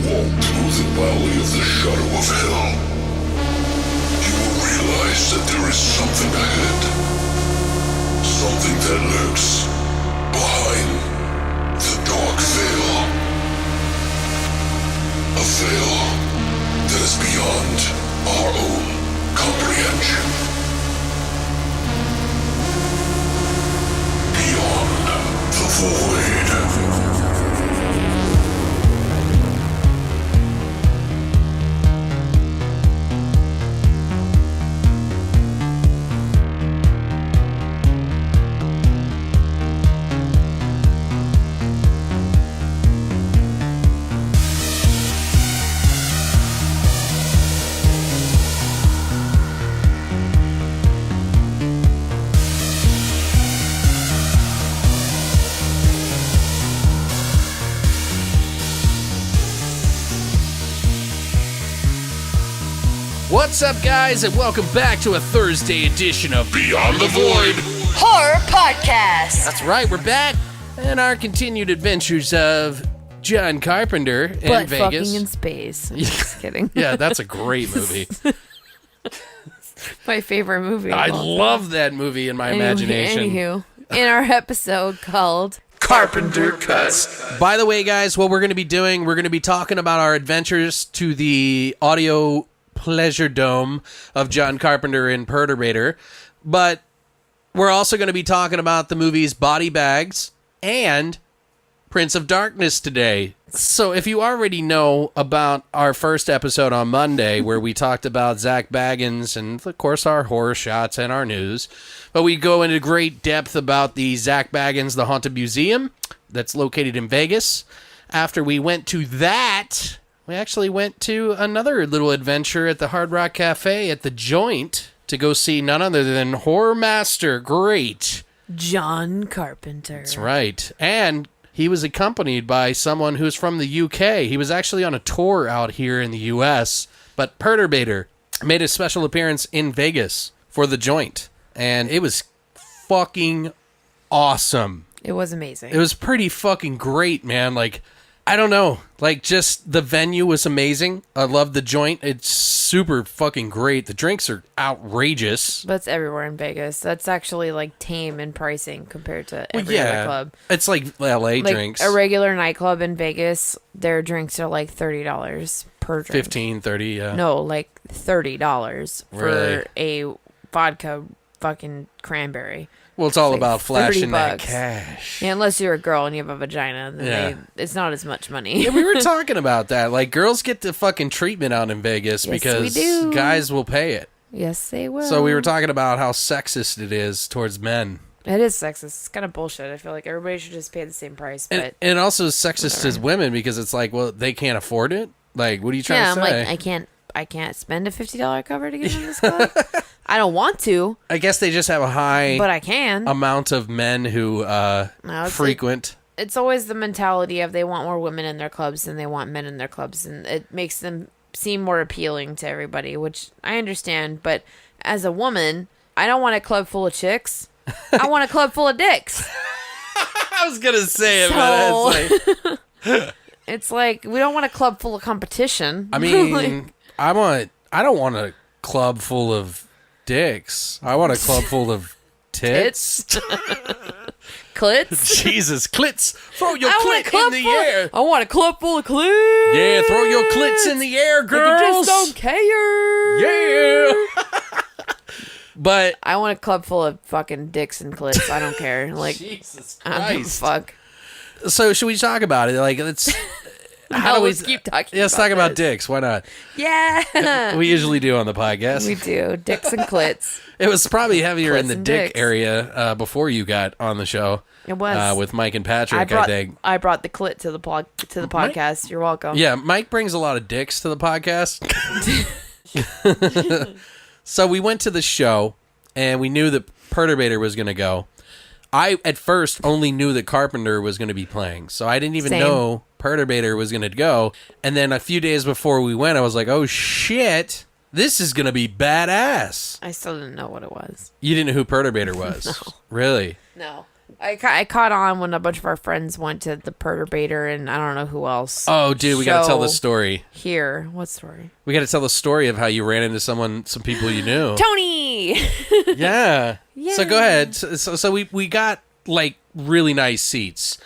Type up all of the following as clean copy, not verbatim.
walk through the valley of the shadow of hell, you will realize that there is something ahead. Something that lurks behind the dark veil. A veil that is beyond our own comprehension. Beyond the void. What's up, guys, and welcome back to a Thursday edition of Beyond the Void Horror Podcast. That's right, we're back in our continued adventures of John Carpenter in but Vegas. Fucking in space. I'm just kidding. Yeah, that's a great movie. My favorite movie. I love that movie in my imagination. Anywho, in our episode called Carpenter Cuts. By the way, guys, what we're going to be doing, we're going to be talking about our adventures to the audio pleasure dome of John Carpenter and Perturbator, but we're also going to be talking about the movies Body Bags and Prince of Darkness today. So if you already know about our first episode on Monday where we talked about Zach Baggins and of course our horror shots and our news, but we go into great depth about the Zach Baggins The Haunted Museum that's located in Vegas. After we went to that, we actually went to another little adventure at the Hard Rock Cafe at the Joint to go see none other than horror master, great John Carpenter. That's right. And he was accompanied by someone who's from the UK. He was actually on a tour out here in the US, but Perturbator made a special appearance in Vegas for the Joint, and it was fucking awesome. It was amazing. It was pretty fucking great, man. Like, I don't know. Like, just the venue was amazing. I love the Joint. It's super fucking great. The drinks are outrageous. That's everywhere in Vegas. That's actually like tame in pricing compared to every other club. It's like LA drinks. A regular nightclub in Vegas, their drinks are like $30 per drink. 15, 30, yeah. No, like $30 for Really? a vodka fucking cranberry. Well, it's all like about flashing that $30. cash. Yeah, unless you're a girl and you have a vagina, then it's not as much money. Yeah, we were talking about that. Like, girls get the fucking treatment out in Vegas Yes, because we do. guys will pay it. Yes, they will. So we were talking about how sexist it is towards men. It is sexist. It's kind of bullshit. I feel like everybody should just pay the same price. But And also sexist as women because it's like, well, they can't afford it. Like, what are you trying to I'm say? like, I can't spend a $50 cover to get in this club. I don't want to. I guess they just have a high But I can. amount of men who frequent. It's always the mentality of they want more women in their clubs than they want men in their clubs, and it makes them seem more appealing to everybody, which I understand. But as a woman, I don't want a club full of chicks. I want a club full of dicks. I was gonna say it, but it's like, it's like we don't want a club full of competition. I mean, I don't want a club full of dicks. I want a club full of tits. Clits. Jesus, clits! Throw your clit in the air. I want a club full of clits. Yeah, throw your clits in the air, girls. I just don't care. Yeah. But I want a club full of fucking dicks and clits. I don't care. Like, Jesus I don't give a Christ. fuck. So should we talk about it? Like, let's. How do we let's keep talking? Let's talk about dicks. Why not? Yeah. We usually do on the podcast. We do. Dicks and clits. It was probably heavier in Clits the and dick dicks. area before you got on the show. It was. With Mike and Patrick, I think. I brought the clit to the podcast. You're welcome. Yeah, Mike brings a lot of dicks to the podcast. So we went to the show, and we knew that Perturbator was going to go. I, at first, only knew that Carpenter was going to be playing, so I didn't even know Perturbator was going to go. And then a few days before we went, I was like, oh, shit, this is going to be badass. I still didn't know what it was. You didn't know who Perturbator was? No. Really? No. I caught on when a bunch of our friends went to the Perturbator and I don't know who else. Oh, dude, we got to tell the story. Here. What story? We got to tell the story of how you ran into some people you knew. Tony! Yeah. Yeah. So go ahead. So we got, like, really nice seats.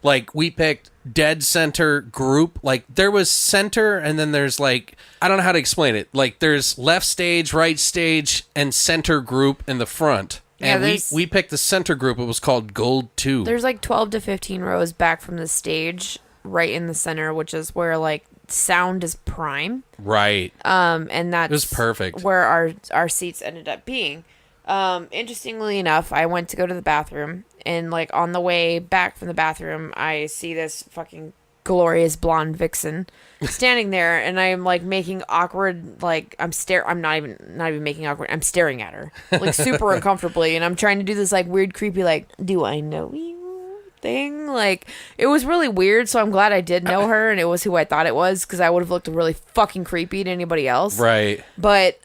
Like, we picked dead center group. Like, there was center, and then there's, like, I don't know how to explain it. Like, there's left stage, right stage, and center group in the front. And we picked the center group. It was called Gold 2. There's, like, 12 to 15 rows back from the stage, right in the center, which is where, like, sound is prime. Right. And that's... It was perfect. Where our seats ended up being. Interestingly enough, I went to go to the bathroom, and, like, on the way back from the bathroom, I see this fucking glorious blonde vixen standing there, and I'm, like, making awkward, like, I'm not even making awkward, I'm staring at her, like, super uncomfortably, and I'm trying to do this, like, weird, creepy, like, do I know you thing? Like, it was really weird, so I'm glad I did know her, and it was who I thought it was, because I would have looked really fucking creepy to anybody else. Right. But,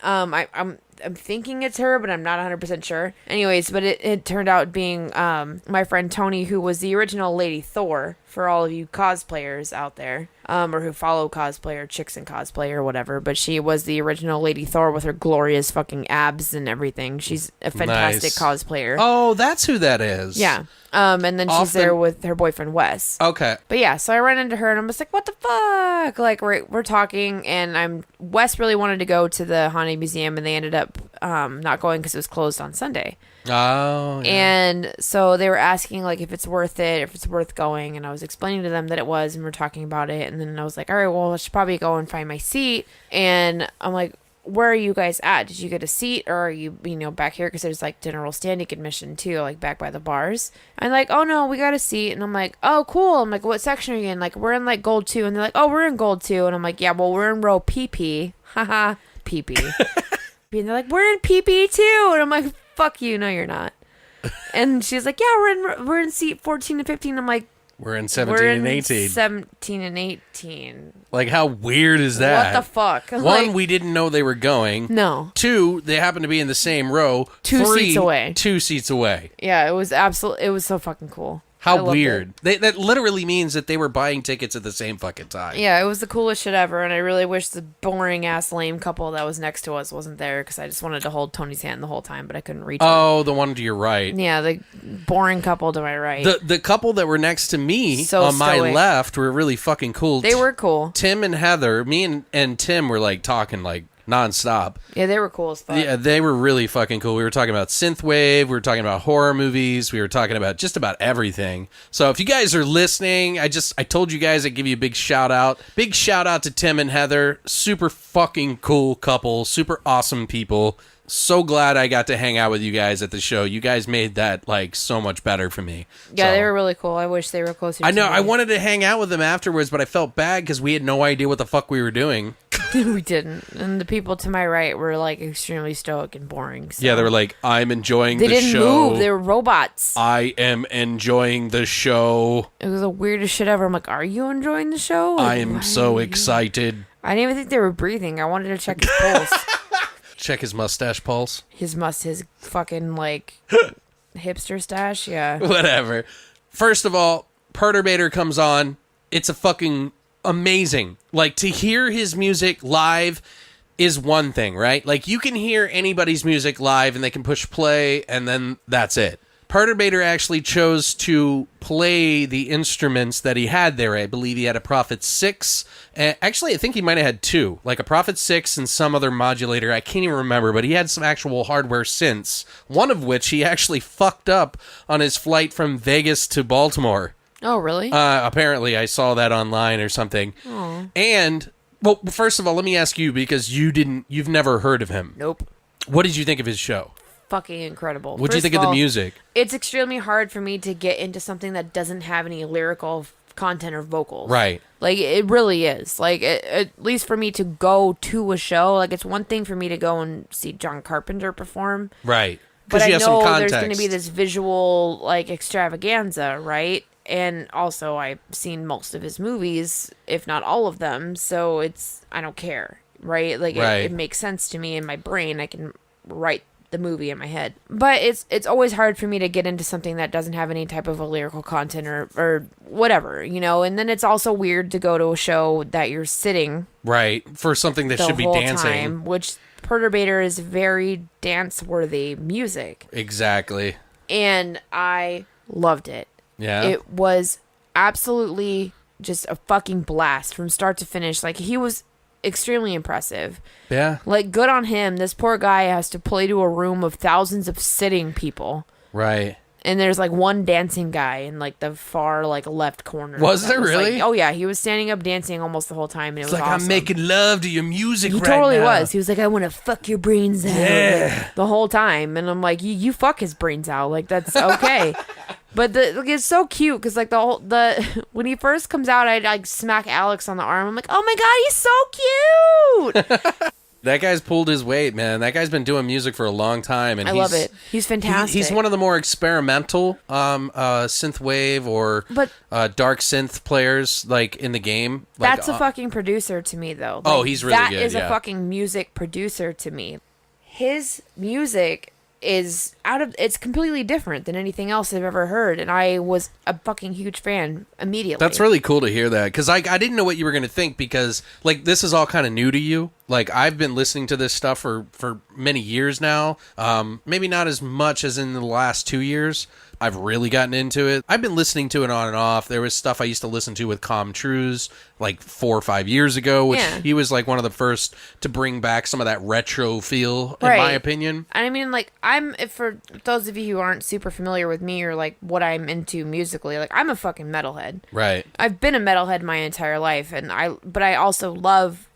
I'm thinking it's her, but I'm not 100% sure. Anyways, but it turned out being my friend Tony, who was the original Lady Thor, for all of you cosplayers out there, or who follow cosplay or chicks in cosplay or whatever. But she was the original Lady Thor with her glorious fucking abs and everything. She's a fantastic cosplayer. Oh, that's who that is. Yeah. And then she's there with her boyfriend Wes. Okay. But yeah, so I ran into her and I'm just like, what the fuck? Like we're talking, and Wes really wanted to go to the Haunted Museum, and they ended up not going because it was closed on Sunday. Oh, yeah. And so they were asking, like, if it's worth it, if it's worth going, and I was explaining to them that it was, and we're talking about it, and then I was like, all right, well, I should probably go and find my seat, and I'm like, where are you guys at? Did you get a seat, or are you, back here? Because there's, like, general standing admission, too, like, back by the bars. And, like, oh, no, we got a seat. And I'm like, oh, cool. I'm like, what section are you in? Like, we're in, like, Gold 2. And they're like, oh, we're in Gold 2. And I'm like, yeah, well, we're in row PP. Haha, PP. And they're like, we're in PP, too. And I'm like, fuck you. No, you're not. And she's like, yeah, we're in seat 14 and 15. I'm like, we're in 17 and 18. 17 and 18. Like, how weird is that? What the fuck? One, like, we didn't know they were going. No. Two, they happened to be in the same row. Two seats away. 2 seats away. Yeah, it was so fucking cool. How weird. That literally means that they were buying tickets at the same fucking time. Yeah, it was the coolest shit ever, and I really wish the boring-ass lame couple that was next to us wasn't there, because I just wanted to hold Tony's hand the whole time, but I couldn't reach him. The one to your right. Yeah, the boring couple to my right. The couple that were next to me on my left were really fucking cool. They were cool. Tim and Heather, me and Tim were, like, talking, like, nonstop. Yeah, they were cool as fuck. Yeah, they were really fucking cool. We were talking about synthwave. We were talking about horror movies. We were talking about just about everything. So if you guys are listening, I told you guys I'd give you a big shout out. Big shout out to Tim and Heather. Super fucking cool couple. Super awesome people. So glad I got to hang out with you guys at the show. You guys made that, like, so much better for me. Yeah, they were really cool. I wish they were closer. I know. Me. I wanted to hang out with them afterwards, but I felt bad because we had no idea what the fuck we were doing. We didn't. And the people to my right were, like, extremely stoic and boring. So. Yeah, they were like, I'm enjoying the show. They didn't move. They were robots. I am enjoying the show. It was the weirdest shit ever. I'm like, are you enjoying the show? Like, I am so excited. I didn't even think they were breathing. I wanted to check his pulse. Check his mustache pulse. His fucking, like, hipster stash, yeah. Whatever. First of all, Perturbator comes on. It's a fucking amazing. Like, to hear his music live is one thing, right? Like, you can hear anybody's music live and they can push play and then that's it. Perturbator actually chose to play the instruments that he had there. I believe he had a Prophet 6. Actually, I think he might have had 2. Like a Prophet 6 and some other modulator. I can't even remember, but he had some actual hardware synths. One of which he actually fucked up on his flight from Vegas to Baltimore. Oh, really? Apparently, I saw that online or something. Aww. And, well, first of all, let me ask you, because you've never heard of him. Nope. What did you think of his show? Fucking incredible. What do you think of the music? It's extremely hard for me to get into something that doesn't have any lyrical content or vocals. Right. Like, it really is. Like, at least for me to go to a show, like, it's one thing for me to go and see John Carpenter perform. Right. But I know there's going to be this visual, like, extravaganza, right? And also, I've seen most of his movies, if not all of them, so I don't care, right? Like, It makes sense to me in my brain. I can write the movie in my head. But it's always hard for me to get into something that doesn't have any type of a lyrical content or whatever, you know. And then it's also weird to go to a show that you're sitting right for something that the should be whole dancing. time, which Perturbator is very dance-worthy music. Exactly. And I loved it. Yeah. It was absolutely just a fucking blast from start to finish. Like, he was extremely impressive. Yeah. Like, good on him. This poor guy has to play to a room of thousands of sitting people. Right. And there's like one dancing guy in like the far like left corner. Was there really? Like, oh yeah, he was standing up dancing almost the whole time, and it was like awesome. I'm making love to your music. He right totally now. was. He was like, I want to fuck your brains out the whole time, and I'm like, you fuck his brains out, like that's okay. But it's so cute because like the when he first comes out, I like smack Alex on the arm. I'm like, oh my god, he's so cute. That guy's pulled his weight, man. That guy's been doing music for a long time, and I love it. He's fantastic. He's one of the more experimental synthwave or dark synth players like in the game. Like, that's a fucking producer to me, though. Oh, Like, he's really good. That is yeah. a fucking music producer to me. His music is it's completely different than anything else I've ever heard, and I was a fucking huge fan immediately. That's really cool to hear that, because I didn't know what you were going to think, because like this is all kind of new to you. Like I've been listening to this stuff for many years now, maybe not as much as in the last 2 years. I've really gotten into it. I've been listening to it on and off. There was stuff I used to listen to with Com Trues like 4 or 5 years ago, which he was like one of the first to bring back some of that retro feel, in my opinion. I mean, like, for those of you who aren't super familiar with me or like what I'm into musically, like I'm a fucking metalhead. Right. I've been a metalhead my entire life, but I also love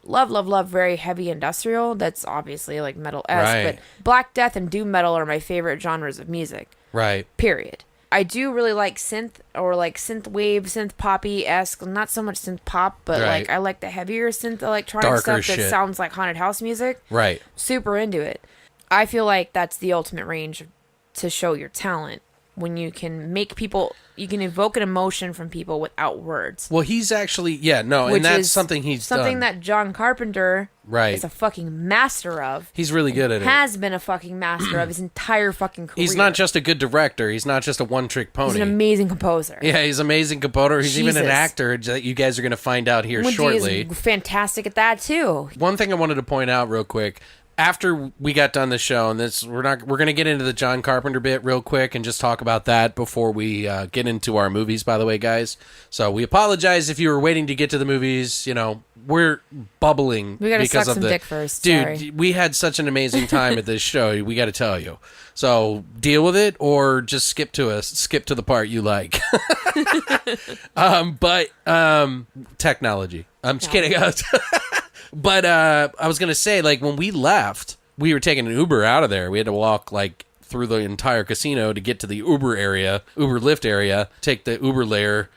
very heavy industrial. That's obviously like metal-esque, Right. but Black Death and Doom metal are my favorite genres of music. Right. Period. I do really like synth or like synth wave, synth poppy-esque. Not so much synth pop, but like I like the heavier synth electronic Darker stuff that shit. sounds like haunted house music. Right. Super into it. I feel like that's the ultimate range to show your talent, when you can make people, you can evoke an emotion from people without words. Well, he's actually, and that's something he's done. Something that John Carpenter is a fucking master of. He's really good at it. Has been a fucking master of his entire fucking career. He's not just a good director. He's not just a one-trick pony. He's an amazing composer. Yeah, he's an amazing composer. He's even an actor that you guys are going to find out here shortly. He's fantastic at that, too. One thing I wanted to point out real quick. After we got done the show, and we're going to get into the John Carpenter bit real quick and just talk about that before we get into our movies, by the way, guys. So we apologize if you were waiting to get to the movies. You know, we're bubbling. We got to because suck of some dick first. Dude, Sorry. we had such an amazing time at this show. We got to tell you. So deal with it, or just skip to the part you like. But technology. I'm just kidding. But I was going to say, like, when we left, we were taking an Uber out of there. We had to walk, like, through the entire casino to get to the Uber Lyft area, take the Uber layer.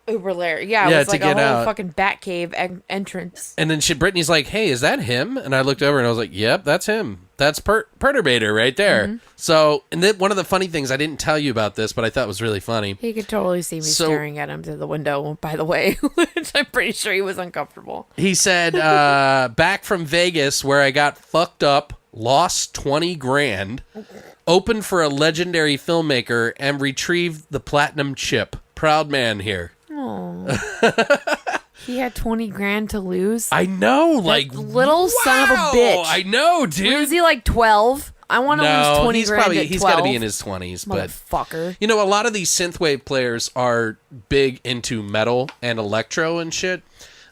Uber layer. Yeah, it was like a whole out. fucking Batcave entrance. And then Brittany's like, hey, is that him? And I looked over and I was like, yep, that's him. That's Perturbator right there. Mm-hmm. So, and then one of the funny things, I didn't tell you about this, but I thought was really funny. He could totally see me staring at him through the window, by the way, which I'm pretty sure he was uncomfortable. He said, back from Vegas where I got fucked up, lost 20 grand, opened for a legendary filmmaker, and retrieved the platinum chip. Proud man here. Oh. He had 20 grand to lose. I know, like, little son of a bitch. I know, dude. Was he like 12? I want to lose 20 grand at 12. He's got to be in his 20s, but motherfucker. You know, a lot of these synthwave players are big into metal and electro and shit.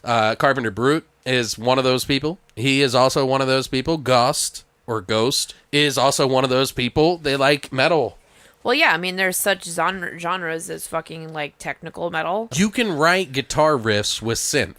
Carpenter Brute is one of those people. He is also one of those people. Ghost is also one of those people. They like metal. Well, yeah, I mean, there's such genres as fucking, like, technical metal. You can write guitar riffs with synth,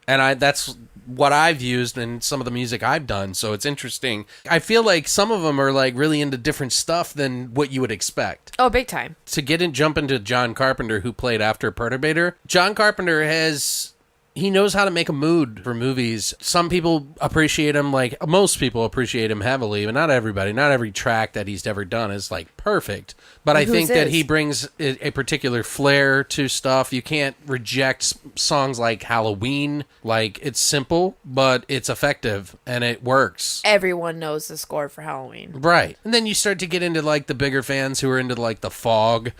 and that's what I've used in some of the music I've done, so it's interesting. I feel like some of them are, like, really into different stuff than what you would expect. Oh, big time. To jump into John Carpenter, who played after Perturbator, John Carpenter has he knows how to make a mood for movies. Some people appreciate him, like most people appreciate him heavily, but not everybody. Not every track that he's ever done is like perfect. But I think that he brings a particular flair to stuff. You can't reject songs like Halloween. Like, it's simple, but it's effective and it works. Everyone knows the score for Halloween. Right. And then you start to get into like the bigger fans who are into like The Fog,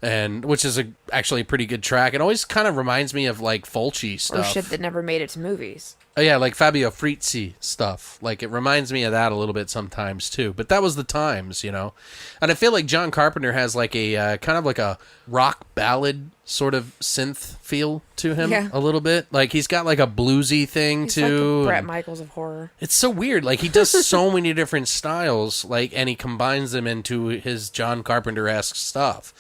and which is actually a pretty good track. It always kind of reminds me of like Fulci stuff. Or shit that never made it to movies. Oh yeah, like Fabio Frizzi stuff. Like, it reminds me of that a little bit sometimes too. But that was the times, you know. And I feel like John Carpenter has like a kind of like a rock ballad sort of synth feel to him a little bit. Like, he's got like a bluesy thing He's too. like the Bret Michaels of horror. It's so weird. Like, he does so many different styles, like, and he combines them into his John Carpenter-esque stuff.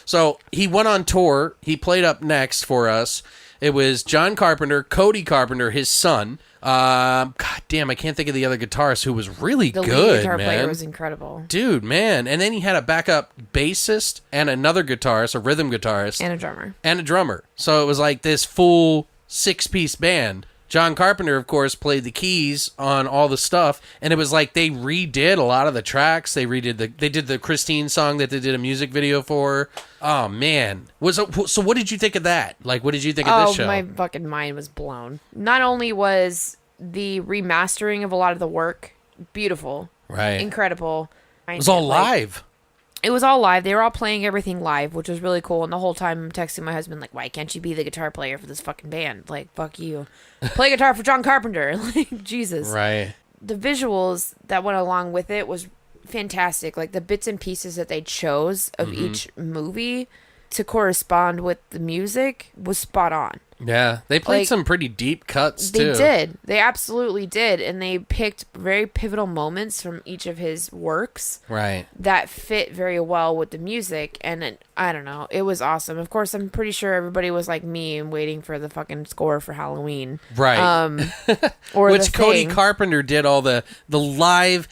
So he went on tour. He played up next for us. It was John Carpenter, Cody Carpenter, his son. God damn, I can't think of the other guitarist who was really good, man. The lead guitar player was incredible. Dude, man. And then he had a backup bassist and another guitarist, a rhythm guitarist. And a drummer. And a drummer. So it was like this full 6-piece band. John Carpenter, of course, played the keys on all the stuff, and it was like they redid a lot of the tracks. They did the Christine song that they did a music video for. Oh man, so what did you think of that? Like, what did you think of this show? My fucking mind was blown. Not only was the remastering of a lot of the work beautiful, right, incredible. It was all live. It was all live. They were all playing everything live, which was really cool. And the whole time I'm texting my husband, like, why can't you be the guitar player for this fucking band? Like, fuck you. Play guitar for John Carpenter. Like, Jesus. Right. The visuals that went along with it was fantastic. Like, the bits and pieces that they chose of each movie to correspond with the music was spot on. Yeah, they played some pretty deep cuts, too. They did. They absolutely did. And they picked very pivotal moments from each of his works. Right. That fit very well with the music. And I don't know. It was awesome. Of course, I'm pretty sure everybody was like me and waiting for the fucking score for Halloween. Right. Or which Cody Carpenter did all the live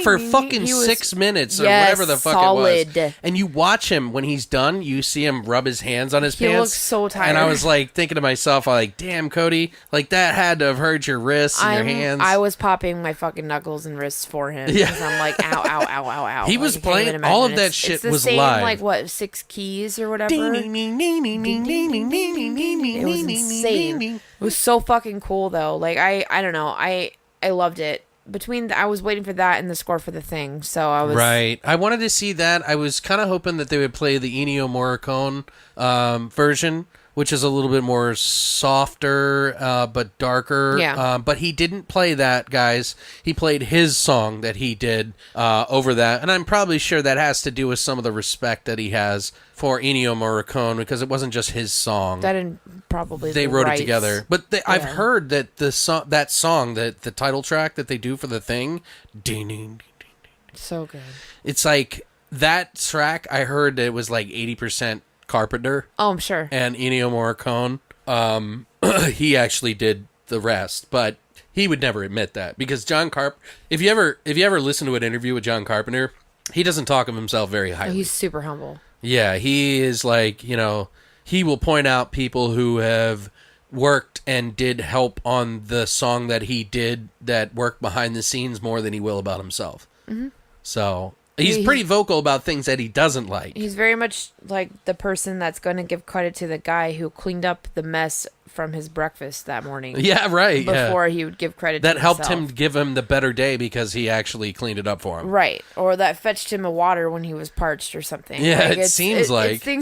for fucking 6 minutes or whatever the fuck it was. And you watch him when he's done, you see him rub his hands on his pants. He looks so tired. And I was like thinking to myself, like, damn, Cody, like that had to have hurt your wrists and your hands. I was popping my fucking knuckles and wrists for him. Yeah. Because I'm like, ow, ow, ow, ow, ow. He was playing, all of that shit was same, live. Like, what, 6 keys or whatever? It was insane. It was so fucking cool, though. Like, I don't know. I loved it. I was waiting for that and the score for The Thing, so I was... Right. I wanted to see that. I was kind of hoping that they would play the Ennio Morricone version, which is a little bit more softer, but darker. Yeah. But he didn't play that, guys. He played his song that he did over that, and I'm probably sure that has to do with some of the respect that he has for Ennio Morricone, because it wasn't just his song. That and probably they wrote it together. But I've heard that the song, the title track that they do for The Thing, so good. It's like that track. I heard that it was like 80% Carpenter. Oh, I'm sure. And Ennio Morricone. He actually did the rest, but he would never admit that, because John if you ever listen to an interview with John Carpenter, he doesn't talk of himself very highly. He's super humble. Yeah, he is like, you know, he will point out people who have worked and did help on the song that he did that worked behind the scenes more than he will about himself. Mm-hmm. So he's pretty vocal about things that he doesn't like. He's very much like the person that's going to give credit to the guy who cleaned up the mess from his breakfast that morning. Yeah, right. Before he would give credit to that himself. helped him give him the better day because he actually cleaned it up for him. Right. Or that fetched him a water when he was parched or something. Yeah, like, it's things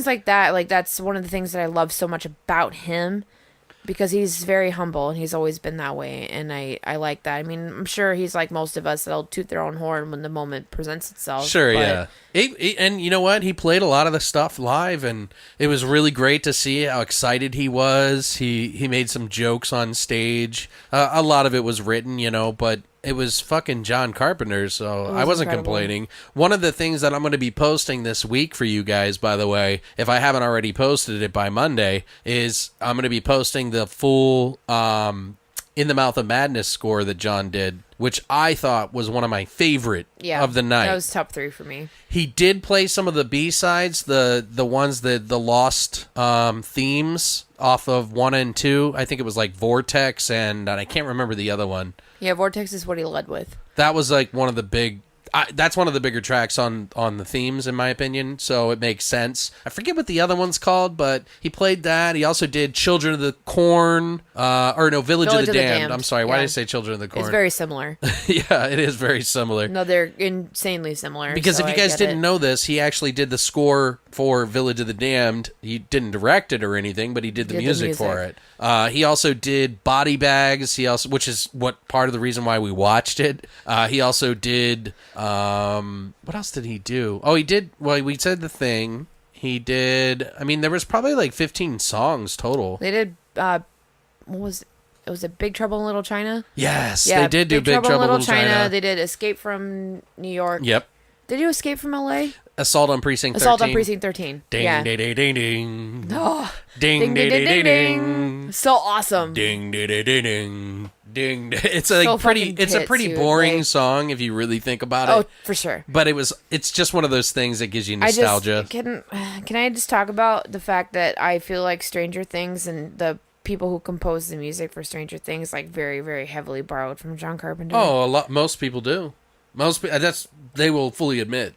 like that. Like, that's one of the things that I love so much about him, because he's very humble and he's always been that way, and I like that. I mean, I'm sure he's like most of us that'll toot their own horn when the moment presents itself. Sure, yeah. And you know what? He played a lot of the stuff live, and it was really great to see how excited he was. He made some jokes on stage. A lot of it was written, you know, but it was fucking John Carpenter, so I wasn't complaining. One of the things that I'm going to be posting this week for you guys, by the way, if I haven't already posted it by Monday, is I'm going to be posting the full In the Mouth of Madness score that John did, which I thought was one of my favorite of the night. That was top 3 for me. He did play some of the B-sides, the ones that the lost themes off of 1 and 2. I think it was like Vortex and I can't remember the other one. Yeah, Vortex is what he led with. That was like one of the big... that's one of the bigger tracks on the themes, in my opinion, so it makes sense. I forget what the other one's called, but he played that. He also did Children of the Corn, Village of the Damned. I'm sorry, why did I say Children of the Corn? It's very similar. Yeah, it is very similar. No, they're insanely similar. Because if you guys didn't know this, he actually did the score for Village of the Damned. He didn't direct it or anything, but he did the music for it. He also did Body Bags. Which is what part of the reason why we watched it. He also did. What else did he do? Oh, he did. Well, we said The Thing. He did. I mean, there was probably like 15 songs total. They did. What was it? It was a Big Trouble in Little China. Yes, they did do Big Trouble in Little China. They did Escape from New York. Yep. Did you Escape from LA? Assault on Precinct 13. Assault on Precinct 13. Ding, yeah. ding, ding, ding, ding. Oh, Ding, ding, ding, ding, ding. So awesome. Ding, ding, ding, ding, ding. Ding. It's like so pretty. It's a pretty boring song if you really think about it. Oh, for sure. But it's just one of those things that gives you nostalgia. Can I just talk about the fact that I feel like Stranger Things and the people who compose the music for Stranger Things like very, very heavily borrowed from John Carpenter. Oh, a lot. Most people do. They will fully admit.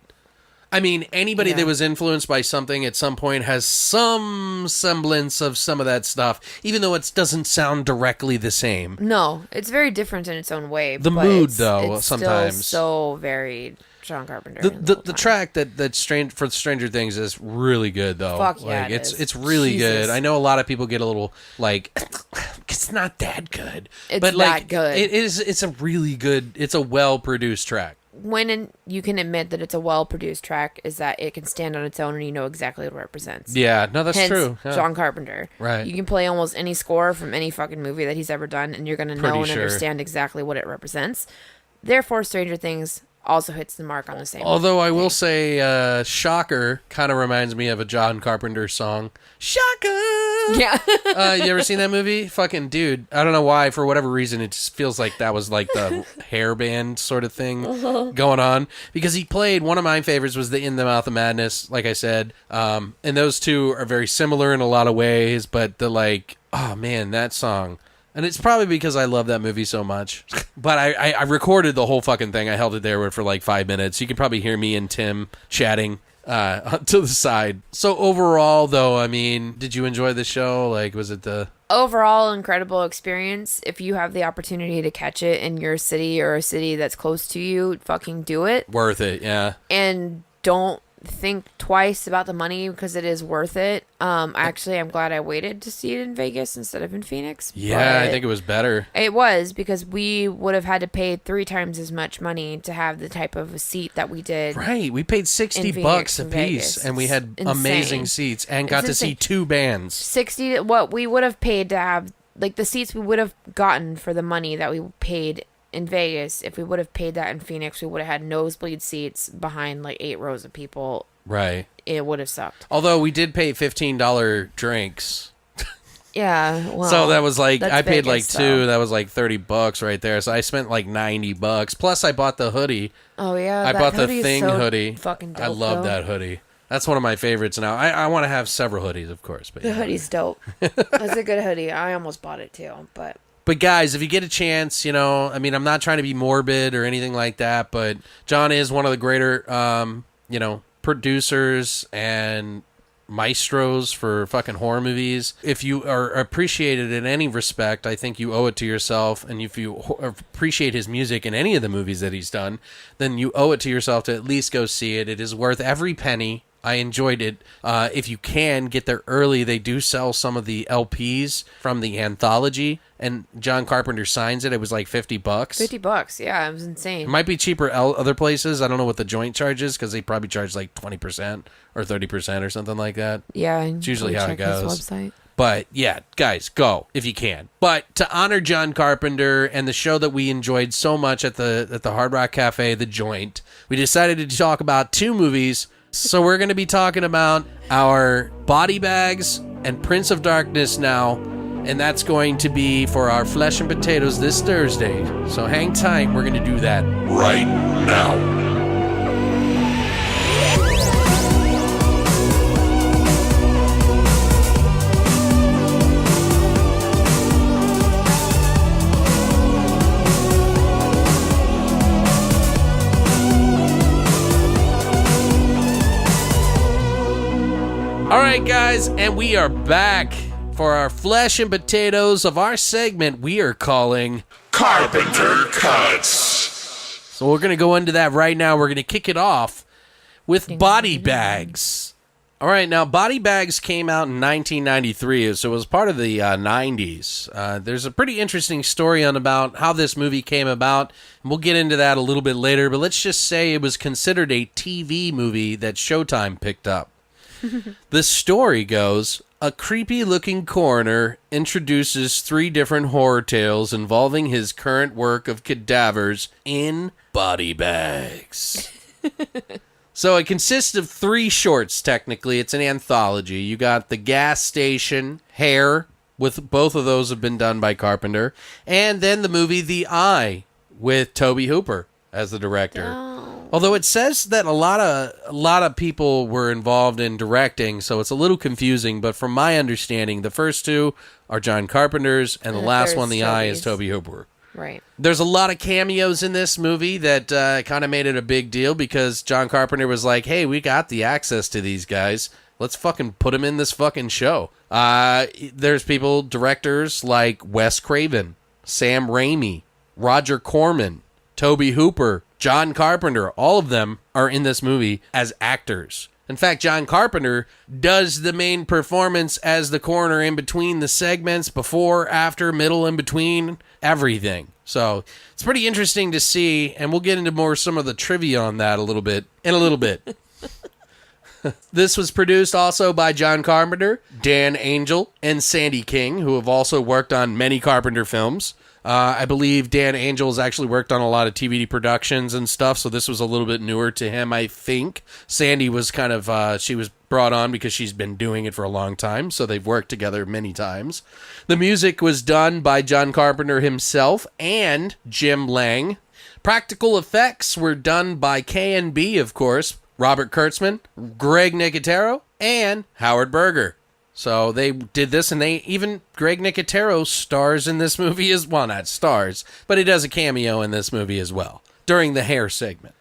I mean, anybody that was influenced by something at some point has some semblance of some of that stuff, even though it doesn't sound directly the same. No, it's very different in its own way. The mood, though, it's sometimes still so very John Carpenter. The track that for Stranger Things is really good, though. Fuck yeah, it's really good. I know a lot of people get a little like, it's not that good. It's that good. It is. It's a really good. It's a well produced track. When you can admit that it's a well-produced track is that it can stand on its own and you know exactly what it represents. Yeah, no, that's true. Yeah. John Carpenter. Right. You can play almost any score from any fucking movie that he's ever done and you're going to know and understand exactly what it represents. Therefore, Stranger Things also hits the mark on the same. Although I will say, Shocker kind of reminds me of a John Carpenter song. Shocker! Yeah. You ever seen that movie? Fucking dude. I don't know why. For whatever reason, it just feels like that was like the hair band sort of thing going on. Because he played, one of my favorites was the In the Mouth of Madness, like I said. And those two are very similar in a lot of ways. But oh man, that song. And it's probably because I love that movie so much. But I recorded the whole fucking thing. I held it there for like 5 minutes. You could probably hear me and Tim chatting to the side. So overall, though, I mean, did you enjoy the show? Like, was it the... Overall, incredible experience. If you have the opportunity to catch it in your city or a city that's close to you, fucking do it. Worth it, yeah. And don't think twice about the money because it is worth it. Actually, I'm glad I waited to see it in Vegas instead of in Phoenix. Yeah, I think it was better. It was because we would have had to pay 3 times as much money to have the type of a seat that we did. Right, we paid $60 a piece, and we had amazing seats and got to see 2 bands. 60. What we would have paid to have like the seats we would have gotten for the money that we paid in Vegas. If we would have paid that in Phoenix, we would have had nosebleed seats behind like 8 rows of people. Right. It would have sucked. Although we did pay $15 drinks. Yeah. Well, so that was like, I paid Vegas, like 2. That was like $30 right there. So I spent like $90. Plus I bought the hoodie. Oh yeah. I bought the Thing hoodie. Fucking dope, I love that hoodie. That's one of my favorites now. I want to have several hoodies, of course. But the hoodie's dope. That's a good hoodie. I almost bought it too, But guys, if you get a chance, I mean, I'm not trying to be morbid or anything like that, but John is one of the greater, producers and maestros for fucking horror movies. If you are appreciated in any respect, I think you owe it to yourself. And if you appreciate his music in any of the movies that he's done, then you owe it to yourself to at least go see it. It is worth every penny. I enjoyed it. If you can, get there early. They do sell some of the LPs from the anthology, and John Carpenter signs it. It was like $50. $50, yeah, it was insane. It might be cheaper other places. I don't know what the joint charge is, because they probably charge like 20% or 30% or something like that. Yeah, it's usually how it goes. His website. But yeah, guys, go if you can. But to honor John Carpenter and the show that we enjoyed so much at the Hard Rock Cafe, The Joint, we decided to talk about 2 movies. So we're going to be talking about our Body Bags and Prince of Darkness now. and that's going to be for our Flesh and Potatoes this Thursday. So hang tight, we're going to do that Right now. All right, guys, and we are back for our Flesh and Potatoes of our segment we are calling Carpenter Cuts. So we're going to go into that right now. We're going to kick it off with Body Bags. All right, now Body Bags came out in 1993, so it was part of the 90s. There's a pretty interesting story on about how this movie came about, and we'll get into that a little bit later, but let's just say it was considered a TV movie that Showtime picked up. The story goes, a creepy-looking coroner introduces 3 different horror tales involving his current work of cadavers in body bags. So it consists of 3 shorts, technically. It's an anthology. You got The Gas Station, Hair, with both of those have been done by Carpenter, and then the movie The Eye with Tobe Hooper as the director. Oh. Although it says that a lot of people were involved in directing, so it's a little confusing. But from my understanding, the first 2 are John Carpenter's, and the last one, The Eye, is Tobe Hooper. Right. There's a lot of cameos in this movie that kind of made it a big deal because John Carpenter was like, "Hey, we got the access to these guys. Let's fucking put them in this fucking show." There's directors like Wes Craven, Sam Raimi, Roger Corman, Tobe Hooper, John Carpenter, all of them are in this movie as actors. In fact, John Carpenter does the main performance as the coroner in between the segments, before, after, middle, in between, everything. So it's pretty interesting to see, and we'll get into some of the trivia on that in a little bit. This was produced also by John Carpenter, Dan Angel, and Sandy King, who have also worked on many Carpenter films. I believe Dan Angel has actually worked on a lot of TVD productions and stuff, so this was a little bit newer to him, I think. Sandy was kind of, she was brought on because she's been doing it for a long time, so they've worked together many times. The music was done by John Carpenter himself and Jim Lang. Practical effects were done by K&B, of course, Robert Kurtzman, Greg Nicotero, and Howard Berger. So they did this, and Greg Nicotero stars in this movie as well. Not stars, but he does a cameo in this movie as well during the hair segment.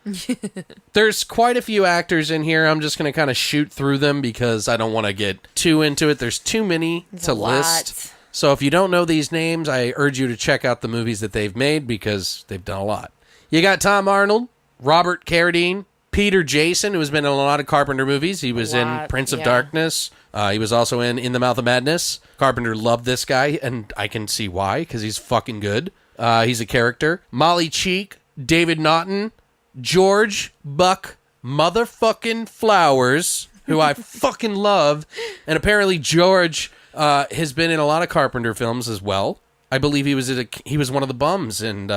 There's quite a few actors in here. I'm just going to kind of shoot through them because I don't want to get too into it. There's too many to list. So if you don't know these names, I urge you to check out the movies that they've made because they've done a lot. You got Tom Arnold, Robert Carradine, Peter Jason, who has been in a lot of Carpenter movies. He was in Prince of Darkness. He was also in the Mouth of Madness. Carpenter loved this guy, and I can see why, because he's fucking good. He's a character. Molly Cheek, David Naughton, George Buck motherfucking Flowers, who I fucking love. And apparently George has been in a lot of Carpenter films as well. I believe he was one of the bums in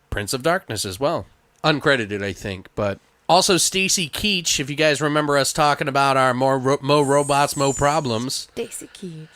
Prince of Darkness as well. Uncredited, I think, but... Also, Stacy Keach, if you guys remember us talking about our Mo Robots, Mo Problems. Stacy Keach.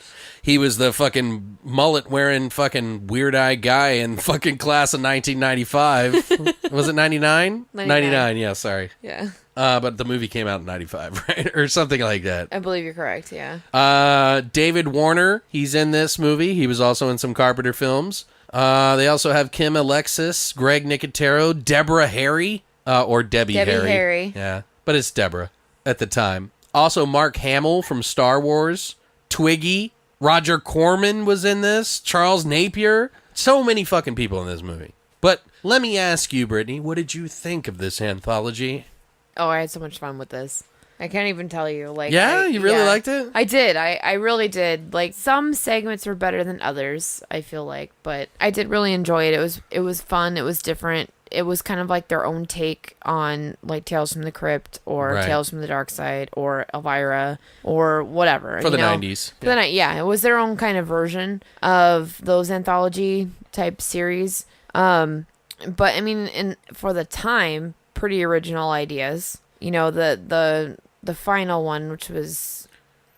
He was the fucking mullet-wearing fucking weird-eyed guy in fucking class of 1995. Was it 99? 99, yeah, sorry. Yeah. But the movie came out in 95, right? Or something like that. I believe you're correct, yeah. David Warner, he's in this movie. He was also in some Carpenter films. They also have Kim Alexis, Greg Nicotero, Deborah Harry. Or Debbie Harry. Yeah, but it's Deborah at the time. Also, Mark Hamill from Star Wars. Twiggy. Roger Corman was in this. Charles Napier. So many fucking people in this movie. But let me ask you, Brittany, what did you think of this anthology? Oh, I had so much fun with this. I can't even tell you. You really liked it? I did. I really did. Like, some segments were better than others, I feel like. But I did really enjoy it. It was fun. It was different. It was kind of like their own take on, like, Tales from the Crypt or Tales from the Dark Side or Elvira or whatever. For the 90s. It was their own kind of version of those anthology type series. But, I mean, for the time, pretty original ideas. You know, the final one, which was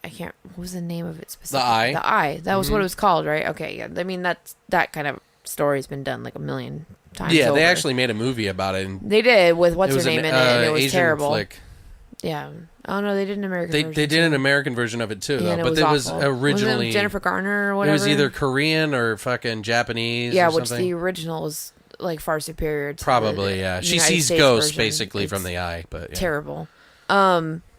what was the name of it specifically? The Eye. The Eye. That was what it was called, right? Okay, yeah. I mean, that kind of story's been done like a million times. Yeah, over. they actually made a movie about it. And they did with what's it her was name an in it, and it was Asian terrible. Flick. Yeah. Oh no, they did an American version. They did an American version of it too, though. And But it was awful. originally Wasn't it Jennifer Garner or whatever. It was either Korean or fucking Japanese. Yeah, or which something. the original is like far superior to Probably, the yeah. She United sees States ghosts version. basically It's from the eye, but yeah. terrible.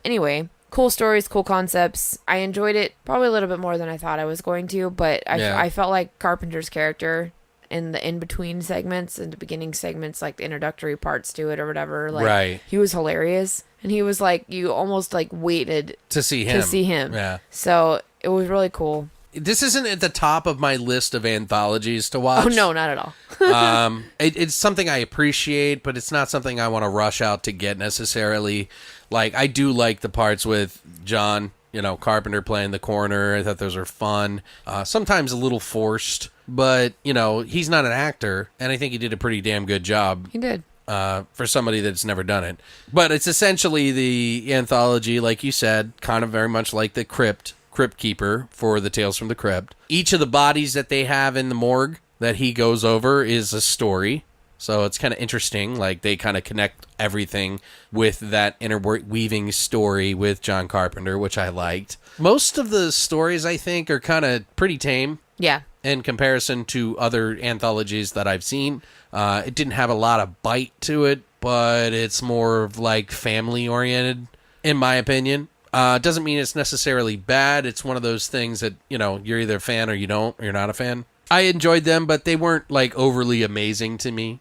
Anyway, cool stories, cool concepts. I enjoyed it probably a little bit more than I thought I was going to, but I felt like Carpenter's character in the in-between segments and the beginning segments, like the introductory parts to it or whatever, like Right. he was hilarious. And he was like, you almost like waited to see him. Yeah. So it was really cool. This isn't at the top of my list of anthologies to watch. Oh, no, not at all. It's something I appreciate, but it's not something I want to rush out to get necessarily. Like, I do like the parts with John, Carpenter playing the coroner. I thought those are fun. Sometimes a little forced, but, he's not an actor, and I think he did a pretty damn good job. He did. For somebody that's never done it. But it's essentially the anthology, like you said, kind of very much like the Crypt Keeper for the Tales from the Crypt. Each of the bodies that they have in the morgue that he goes over is a story. So it's kind of interesting. Like, they kind of connect everything with that interweaving story with John Carpenter, which I liked. Most of the stories, I think, are kind of pretty tame. Yeah. In comparison to other anthologies that I've seen. It didn't have a lot of bite to it, but it's more of like family-oriented, in my opinion. Doesn't mean it's necessarily bad. It's one of those things that, you're either a fan or you're not a fan. I enjoyed them, but they weren't like overly amazing to me,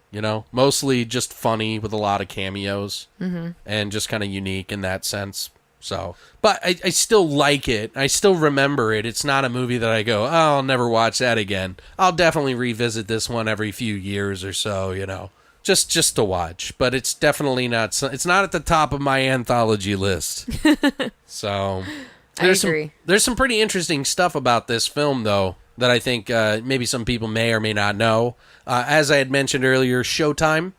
Mostly just funny with a lot of cameos and just kind of unique in that sense. So, but I still like it. I still remember it. It's not a movie that I go, oh, I'll never watch that again. I'll definitely revisit this one every few years or so, just to watch. But it's definitely not. It's not at the top of my anthology list. So, there's some pretty interesting stuff about this film, though, that I think maybe some people may or may not know. As I had mentioned earlier, Showtime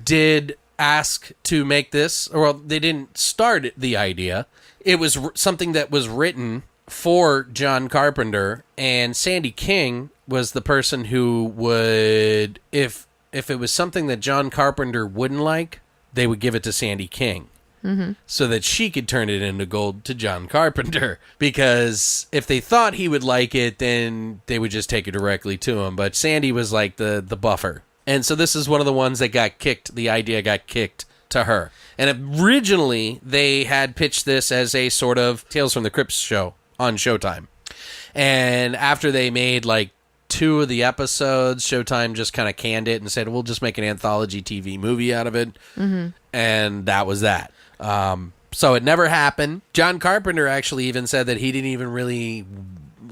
did ask to make this, or well, they didn't start the idea. It was something that was written for John Carpenter, and Sandy King was the person who would, if it was something that John Carpenter wouldn't like, they would give it to Sandy King. So that she could turn it into gold to John Carpenter. Because if they thought he would like it, then they would just take it directly to him. But Sandy was like the buffer. And so this is one of the ones that got kicked. The idea got kicked to her. And originally, they had pitched this as a sort of Tales from the Crypt show on Showtime. And after they made like 2 of the episodes, Showtime just kind of canned it and said, we'll just make an anthology TV movie out of it. And that was that. So it never happened. John Carpenter actually even said that he didn't even really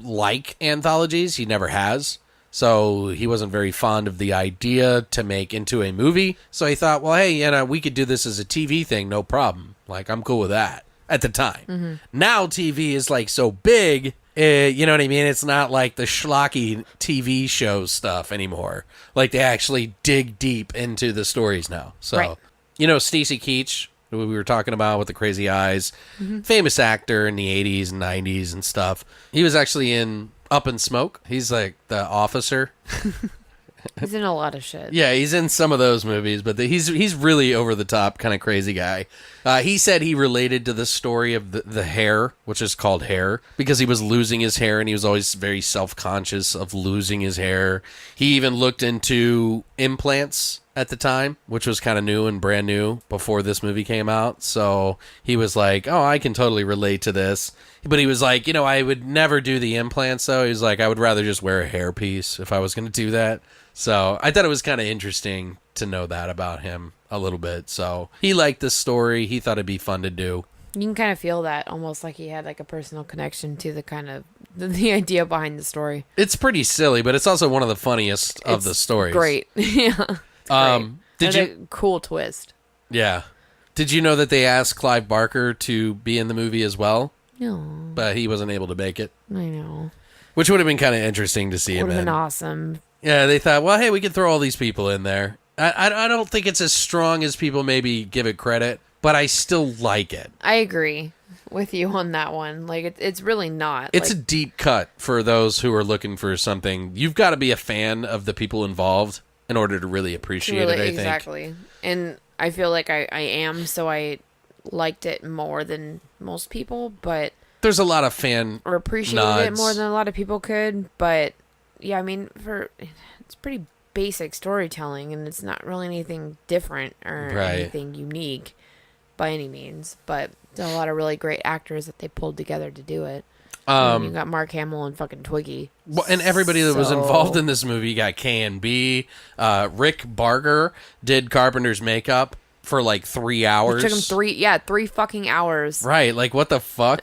like anthologies. He never has. So he wasn't very fond of the idea to make into a movie. So he thought, well, hey, we could do this as a TV thing, no problem. Like, I'm cool with that at the time. Now TV is like so big, you know what I mean? It's not like the schlocky TV show stuff anymore. Like, they actually dig deep into the stories now. So, Right. Stacy Keach, who we were talking about with the crazy eyes, famous actor in the 80s and 90s and stuff. He was actually in Up in Smoke. He's like the officer. He's in a lot of shit. Yeah, he's in some of those movies, but he's really over the top kind of crazy guy. He said he related to the story of the hair, which is called hair, because he was losing his hair and he was always very self-conscious of losing his hair. He even looked into implants at the time, which was kind of new and brand new before this movie came out. So he was like, oh, I can totally relate to this. But he was like, I would never do the implants, though. He was like, I would rather just wear a hairpiece if I was going to do that. So I thought it was kind of interesting to know that about him a little bit. So he liked the story. He thought it'd be fun to do. You can kind of feel that, almost like he had like a personal connection to the kind of the idea behind the story. It's pretty silly, but it's also one of the funniest of the stories. Great. Yeah. Did a cool twist. Yeah. Did you know that they asked Clive Barker to be in the movie as well? No. But he wasn't able to make it. I know. Which would have been kind of interesting to see him in. Would have been awesome. Yeah, they thought, well, hey, we could throw all these people in there. I don't think it's as strong as people maybe give it credit, but I still like it. I agree. with you on that one. Like, it's really not. It's like, a deep cut for those who are looking for something. You've got to be a fan of the people involved in order to really appreciate it, I think. Exactly. And I feel like I am, so I liked it more than most people, but... There's a lot of fan or appreciated it more than a lot of people could, but yeah, I mean, it's pretty basic storytelling, and it's not really anything different or anything unique by any means, but there's a lot of really great actors that they pulled together to do it. You got Mark Hamill and fucking Twiggy. Well, and everybody that was involved in this movie. You got K&B. Rick Barger did Carpenter's makeup for like 3 hours. It took him 3 fucking hours. Right, like what the fuck?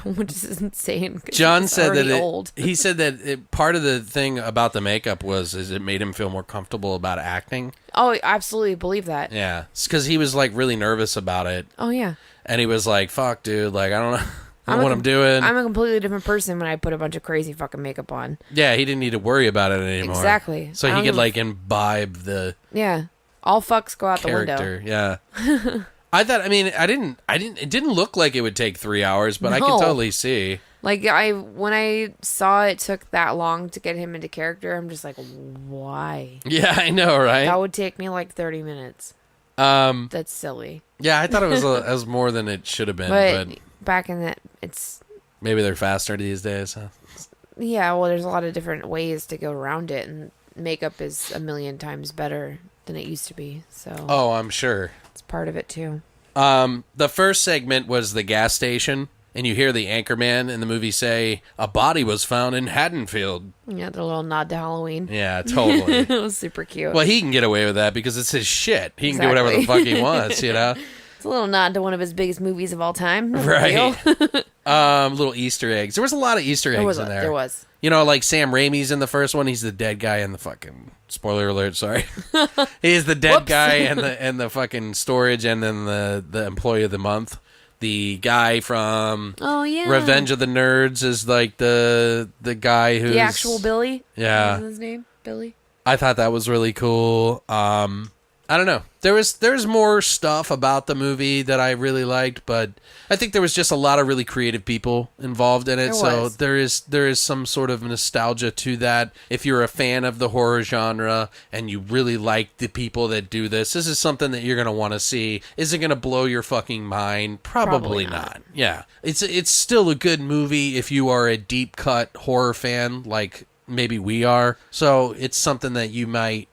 Which is insane. John said that he said that part of the thing about the makeup is it made him feel more comfortable about acting. Oh, I absolutely believe that. Yeah, it's because he was like really nervous about it. Oh yeah. And he was like, "Fuck, dude, like I don't know." What I'm doing. I'm a completely different person when I put a bunch of crazy fucking makeup on. Yeah, he didn't need to worry about it anymore. Exactly. So he could like imbibe the all fucks go out character. the window. Yeah. I thought. I mean, it didn't look like it would take 3 hours, but I could totally see. Like when I saw it took that long to get him into character, I'm just like, why? Yeah, I know, right? That would take me like 30 minutes. That's silly. Yeah, I thought it was more than it should have been, but back in that, it's maybe they're faster these days. Huh? Yeah, well, there's a lot of different ways to go around it, and makeup is a million times better than it used to be. So I'm sure it's part of it too. The first segment was the gas station, and you hear the anchorman in the movie say, "A body was found in Haddonfield." Yeah, the little nod to Halloween. Yeah, totally. It was super cute. Well, he can get away with that because it's his shit. He can do whatever the fuck he wants, you know? It's a little nod to one of his biggest movies of all time. Right. Little Easter eggs. There was a lot of Easter eggs in there. There was. You know, like Sam Raimi's in the first one. He's the dead guy in the fucking... Spoiler alert, sorry. He's the dead guy in the fucking storage, and then the employee of the month. The guy from Revenge of the Nerds is like the guy who's... The actual Billy? Yeah. What was his name? Billy? I thought that was really cool. I don't know. There's more stuff about the movie that I really liked, but I think there was just a lot of really creative people involved in it. So there is some sort of nostalgia to that. If you're a fan of the horror genre and you really like the people that do this is something that you're going to want to see. Is it going to blow your fucking mind? Probably not. Yeah. It's still a good movie if you are a deep cut horror fan like maybe we are. So it's something that you might,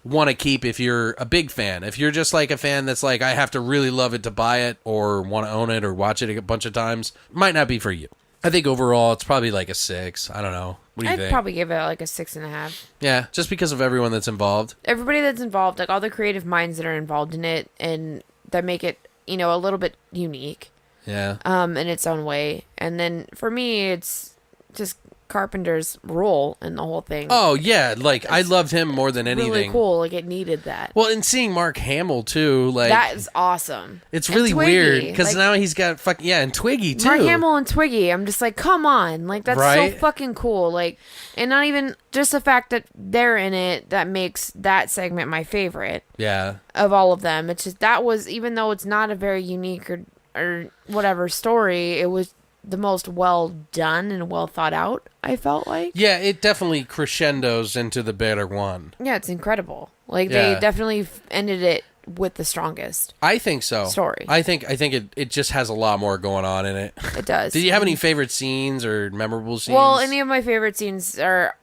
want to keep if you're a big fan. If you're just like a fan that's like, I have to really love it to buy it or want to own it or watch it a bunch of times, might not be for you. I think overall it's probably like a 6. I don't know. What do you think? I'd probably give it like a 6.5. Yeah, just because of everyone that's involved. Everybody that's involved, like all the creative minds that are involved in it and that make it, a little bit unique. Yeah. In its own way. And then for me, it's just Carpenter's role in the whole thing. Oh yeah, like I loved him more than anything. Really cool, like it needed that. Well, and seeing Mark Hamill too, like that is awesome. It's really weird because now he's got and Twiggy too. Mark Hamill and Twiggy. I'm just like, come on, like that's so fucking cool. Like, and not even just the fact that they're in it that makes that segment my favorite. Yeah. Of all of them, it's just that was even though it's not a very unique or whatever story, it was the most well done and well thought out, I felt like. Yeah, it definitely crescendos into the better one. Yeah, it's incredible. Like they definitely ended it with the strongest. I think so. Story. I think it just has a lot more going on in it. It does. Did you have any favorite scenes or memorable scenes? Well, any of my favorite scenes are,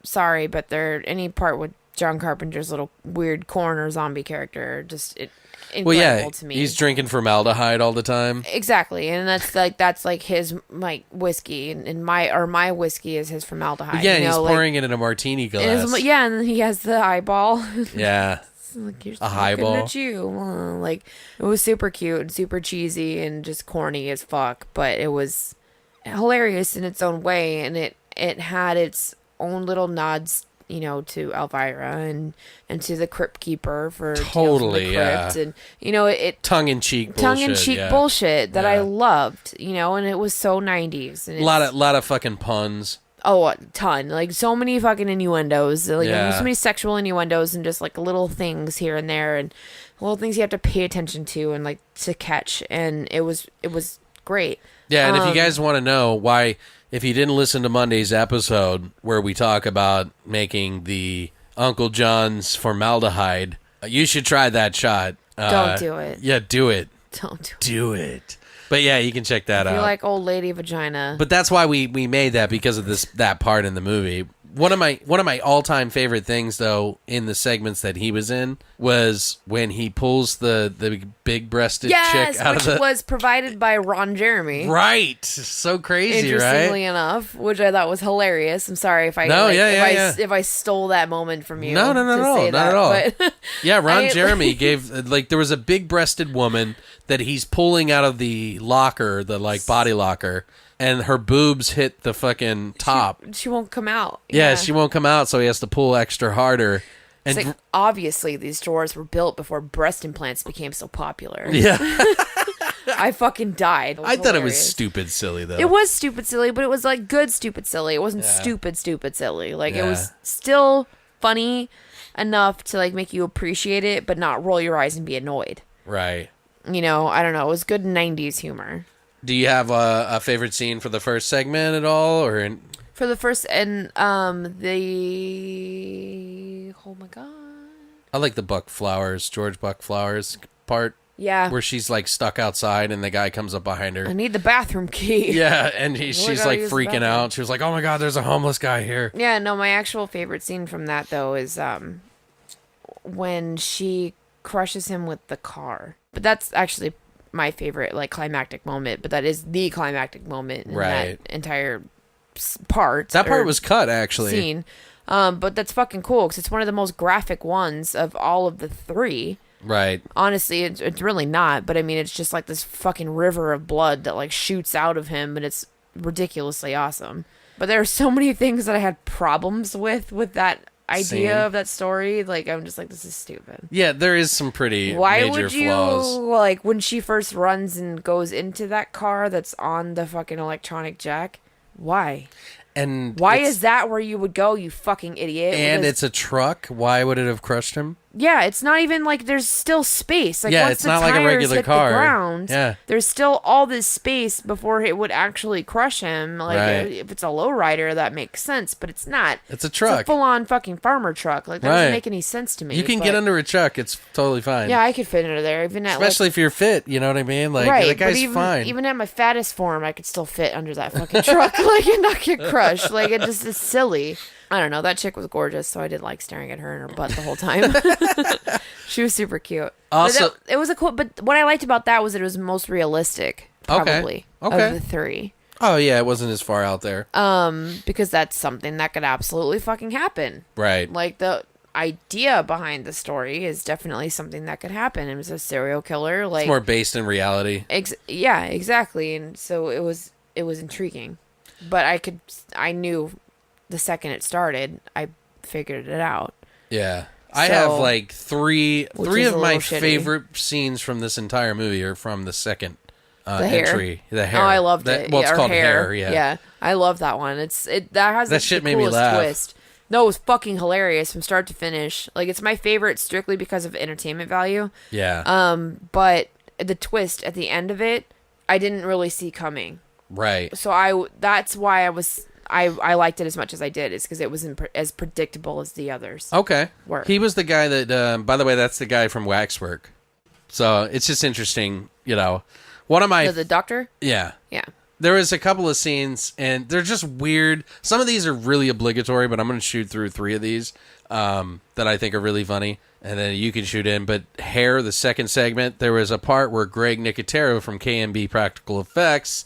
sorry, but they're any part with John Carpenter's little weird corn or zombie character. Just incredible to me. He's drinking formaldehyde all the time. Exactly, and that's like his whiskey, and my whiskey is his formaldehyde. Yeah, he's pouring it in a martini glass. And he has the eyeball. Yeah, like you're a highball. At you. Like it was super cute and super cheesy and just corny as fuck, but it was hilarious in its own way, and it had its own little nods. To Elvira and to the Crypt Keeper for totally, Tales from the Crypt, and it tongue-in-cheek bullshit that I loved, and it was so 90s. And a lot of fucking puns. Oh, a ton, like so many fucking innuendos, so many sexual innuendos, and just like little things here and there, and little things you have to pay attention to and like to catch, and it was great. Yeah, and if you guys want to know why, if you didn't listen to Monday's episode where we talk about making the Uncle John's Formaldehyde, you should try that shot. Don't do it. Yeah, do it. Don't do it. Do it. But yeah, you can check that out. You're like old lady vagina. But that's why we made that, because of that part in the movie. One of my all-time favorite things, though, in the segments that he was in was when he pulls the big-breasted chick out of the... which was provided by Ron Jeremy. Right. So crazy, Interestingly right? enough, which I thought was hilarious. I'm sorry if I if I stole that moment from you. No, not at all. But yeah, Ron Jeremy gave, there was a big-breasted woman that he's pulling out of the locker, the body locker, and her boobs hit the fucking top. She won't come out. Yeah, she won't come out, so he has to pull extra harder. And it's obviously these drawers were built before breast implants became so popular. Yeah. I fucking died. I thought it was stupid silly, though. It was stupid silly, but it was good stupid silly. It wasn't stupid silly. It was still funny enough to make you appreciate it, but not roll your eyes and be annoyed. Right. I don't know. It was good 90s humor. Do you have a favorite scene for the first segment at all, or for the first and oh my god, I like the George Buck Flowers part. Yeah, where she's stuck outside and the guy comes up behind her. I need the bathroom key. Yeah, and she's freaking out. She was like, "Oh my god, there's a homeless guy here." Yeah, no, my actual favorite scene from that though is when she crushes him with the car. But that's actually my favorite climactic moment, but that is the climactic moment in that entire part. That part was cut, actually. Scene. But that's fucking cool because it's one of the most graphic ones of all of the three. Right. Honestly, it's really not, but I mean, it's just this fucking river of blood that shoots out of him, and it's ridiculously awesome. But there are so many things that I had problems with that idea of that story. I'm just this is stupid. Yeah, there is some pretty Why major would you flaws. when she first runs and goes into that car that's on the fucking electronic jack? Why? And why is that where you would go, you fucking idiot? And it's a truck. Why would it have crushed him? Yeah, it's not even there's still space. Once it's the not like a regular hit car. The ground, yeah, there's still all this space before it would actually crush him. If it's a lowrider, that makes sense, but it's not. It's a truck. It's a full-on fucking farmer truck. That doesn't make any sense to me. You can get under a truck. It's totally fine. Yeah, I could fit under there, even at especially if you're fit. You know what I mean? That guy's fine. Even at my fattest form, I could still fit under that fucking truck. And not get crushed. It just is silly. I don't know. That chick was gorgeous, so I did like staring at her and her butt the whole time. She was super cute. Also, it was a cool. But what I liked about that was that it was most realistic, probably, of the three. Oh yeah, it wasn't as far out there. Because that's something that could absolutely fucking happen. Right. The idea behind the story is definitely something that could happen. It was a serial killer. It's more based in reality. Yeah, exactly. And so it was intriguing, but I knew. The second it started, I figured it out. Yeah. I have three of my favorite scenes from this entire movie are from the second entry. The hair. Oh, I loved it. Well, it's called hair. Yeah. Yeah. I love that one. That shit made me laugh. Twist. No, it was fucking hilarious from start to finish. It's my favorite strictly because of entertainment value. Yeah. But the twist at the end of it, I didn't really see coming. Right. So that's why I liked it as much as I did, is because it wasn't as predictable as the others. Okay. He was the guy that, by the way, that's the guy from Waxwork. So it's just interesting, One of my... The doctor? Yeah. Yeah. There was a couple of scenes, and they're just weird. Some of these are really obligatory, but I'm going to shoot through 3 of these that I think are really funny, and then you can shoot in. But Hair, the second segment, there was a part where Greg Nicotero from KMB Practical Effects,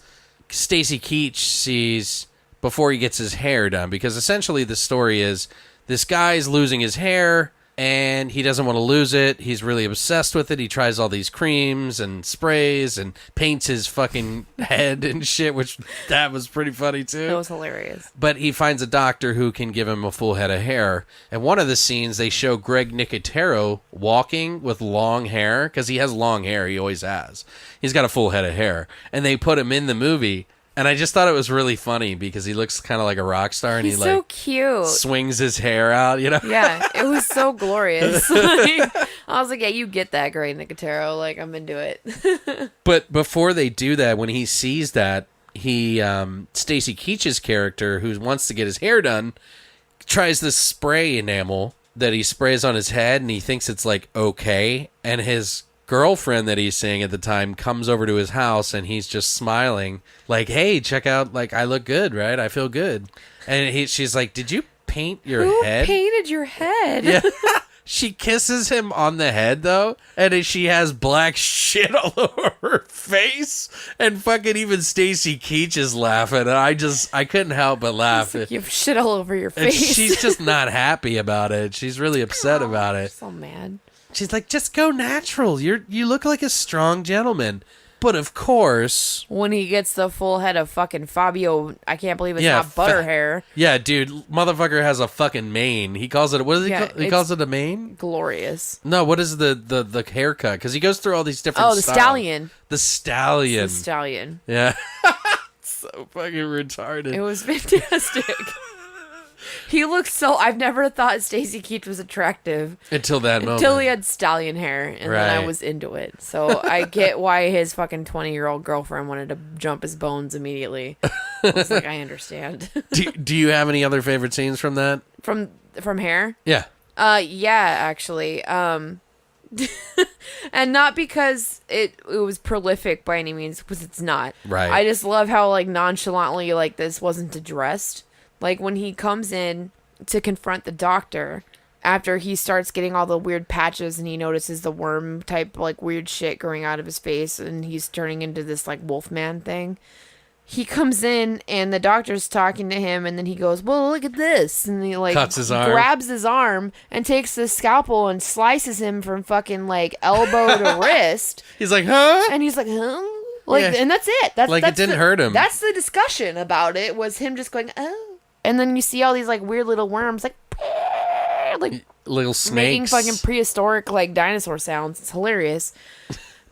Stacy Keach sees... before he gets his hair done, because essentially the story is this guy's losing his hair and he doesn't want to lose it. He's really obsessed with it. He tries all these creams and sprays and paints his fucking head and shit, which that was pretty funny too. It was hilarious. But he finds a doctor who can give him a full head of hair. And one of the scenes, they show Greg Nicotero walking with long hair, because he has long hair. He always has. He's got a full head of hair. And they put him in the movie And I just thought it was really funny because he looks kind of like a rock star, and He's he so like cute. swings his hair out, you know? Yeah, it was so glorious. Like, I was like, yeah, you get that, Greg Nicotero. Like, I'm into it. But before they do that, when he sees that, he Stacy Keach's character, who wants to get his hair done, tries this spray enamel that he sprays on his head, and he thinks it's like okay, and his girlfriend that he's seeing at the time comes over to his house, and he's just smiling like, hey, check out, like, I look good, right? I feel good. And she's like, did you paint your head? Who painted your head? Yeah. She kisses him on the head, though, and she has black shit all over her face, and fucking even Stacy Keach is laughing, and I couldn't help but laugh. Like, you have shit all over your And face. she's just not happy about it. She's really upset about it. So mad. She's like, just go natural. You look like a strong gentleman. But of course, When he gets the full head of fucking Fabio, I can't believe it's Yeah, not butter hair. yeah, dude, motherfucker has a fucking mane. He calls it, what does he Yeah, call? He calls it a mane? Glorious. No, what is the haircut? Because he goes through all these different Oh, the styles. stallion. The stallion. The stallion. Yeah. So fucking retarded. It was fantastic. He looks so... I've never thought Stacy Keach was attractive Until that moment. until he had stallion hair, and then I Right. was into it. So I get why his fucking 20-year-old girlfriend wanted to jump his bones immediately. I was like, I understand. do you have any other favorite scenes from that? From hair? Yeah. Yeah, actually. And not because it was prolific by any means, because it's not. Right. I just love how, like, nonchalantly, like, this wasn't addressed. Like, when he comes in to confront the doctor after he starts getting all the weird patches and he notices the worm type, like, weird shit growing out of his face and he's turning into this, like, wolfman thing. He comes in and the doctor's talking to him, and then he goes, well, look at this. And he, like, Cuts his arm. grabs his arm and takes the scalpel and slices him from fucking, like, elbow to wrist. He's like, huh? And he's like, huh? Like, Yeah. and that's it. That's Like, it that's didn't the- hurt him. That's the discussion about it, was him just going, oh. And then you see all these, like, weird little worms, like Little making snakes. fucking prehistoric, like, dinosaur sounds. It's hilarious.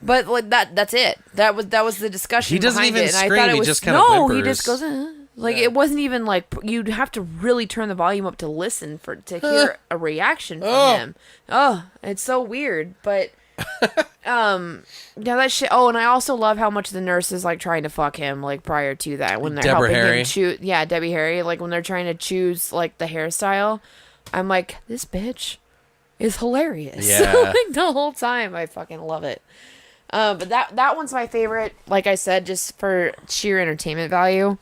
But, like, that's it. That was the discussion. He doesn't behind even it. And I scream, thought it he was, just kinda no, he whimpers. just goes, like, Yeah. it wasn't even like, you'd have to really turn the volume up to listen to hear a reaction from him. Oh, it's so weird. But yeah, that shit. Oh, and I also love how much the nurse is, like, trying to fuck him, like, prior to that, when they're Deborah helping Harry. him choose. Yeah, Debbie Harry. Like, when they're trying to choose, like, the hairstyle, I'm like, this bitch is hilarious. Yeah. Like, the whole time, I fucking love it. But that one's my favorite. Like I said, just for sheer entertainment value.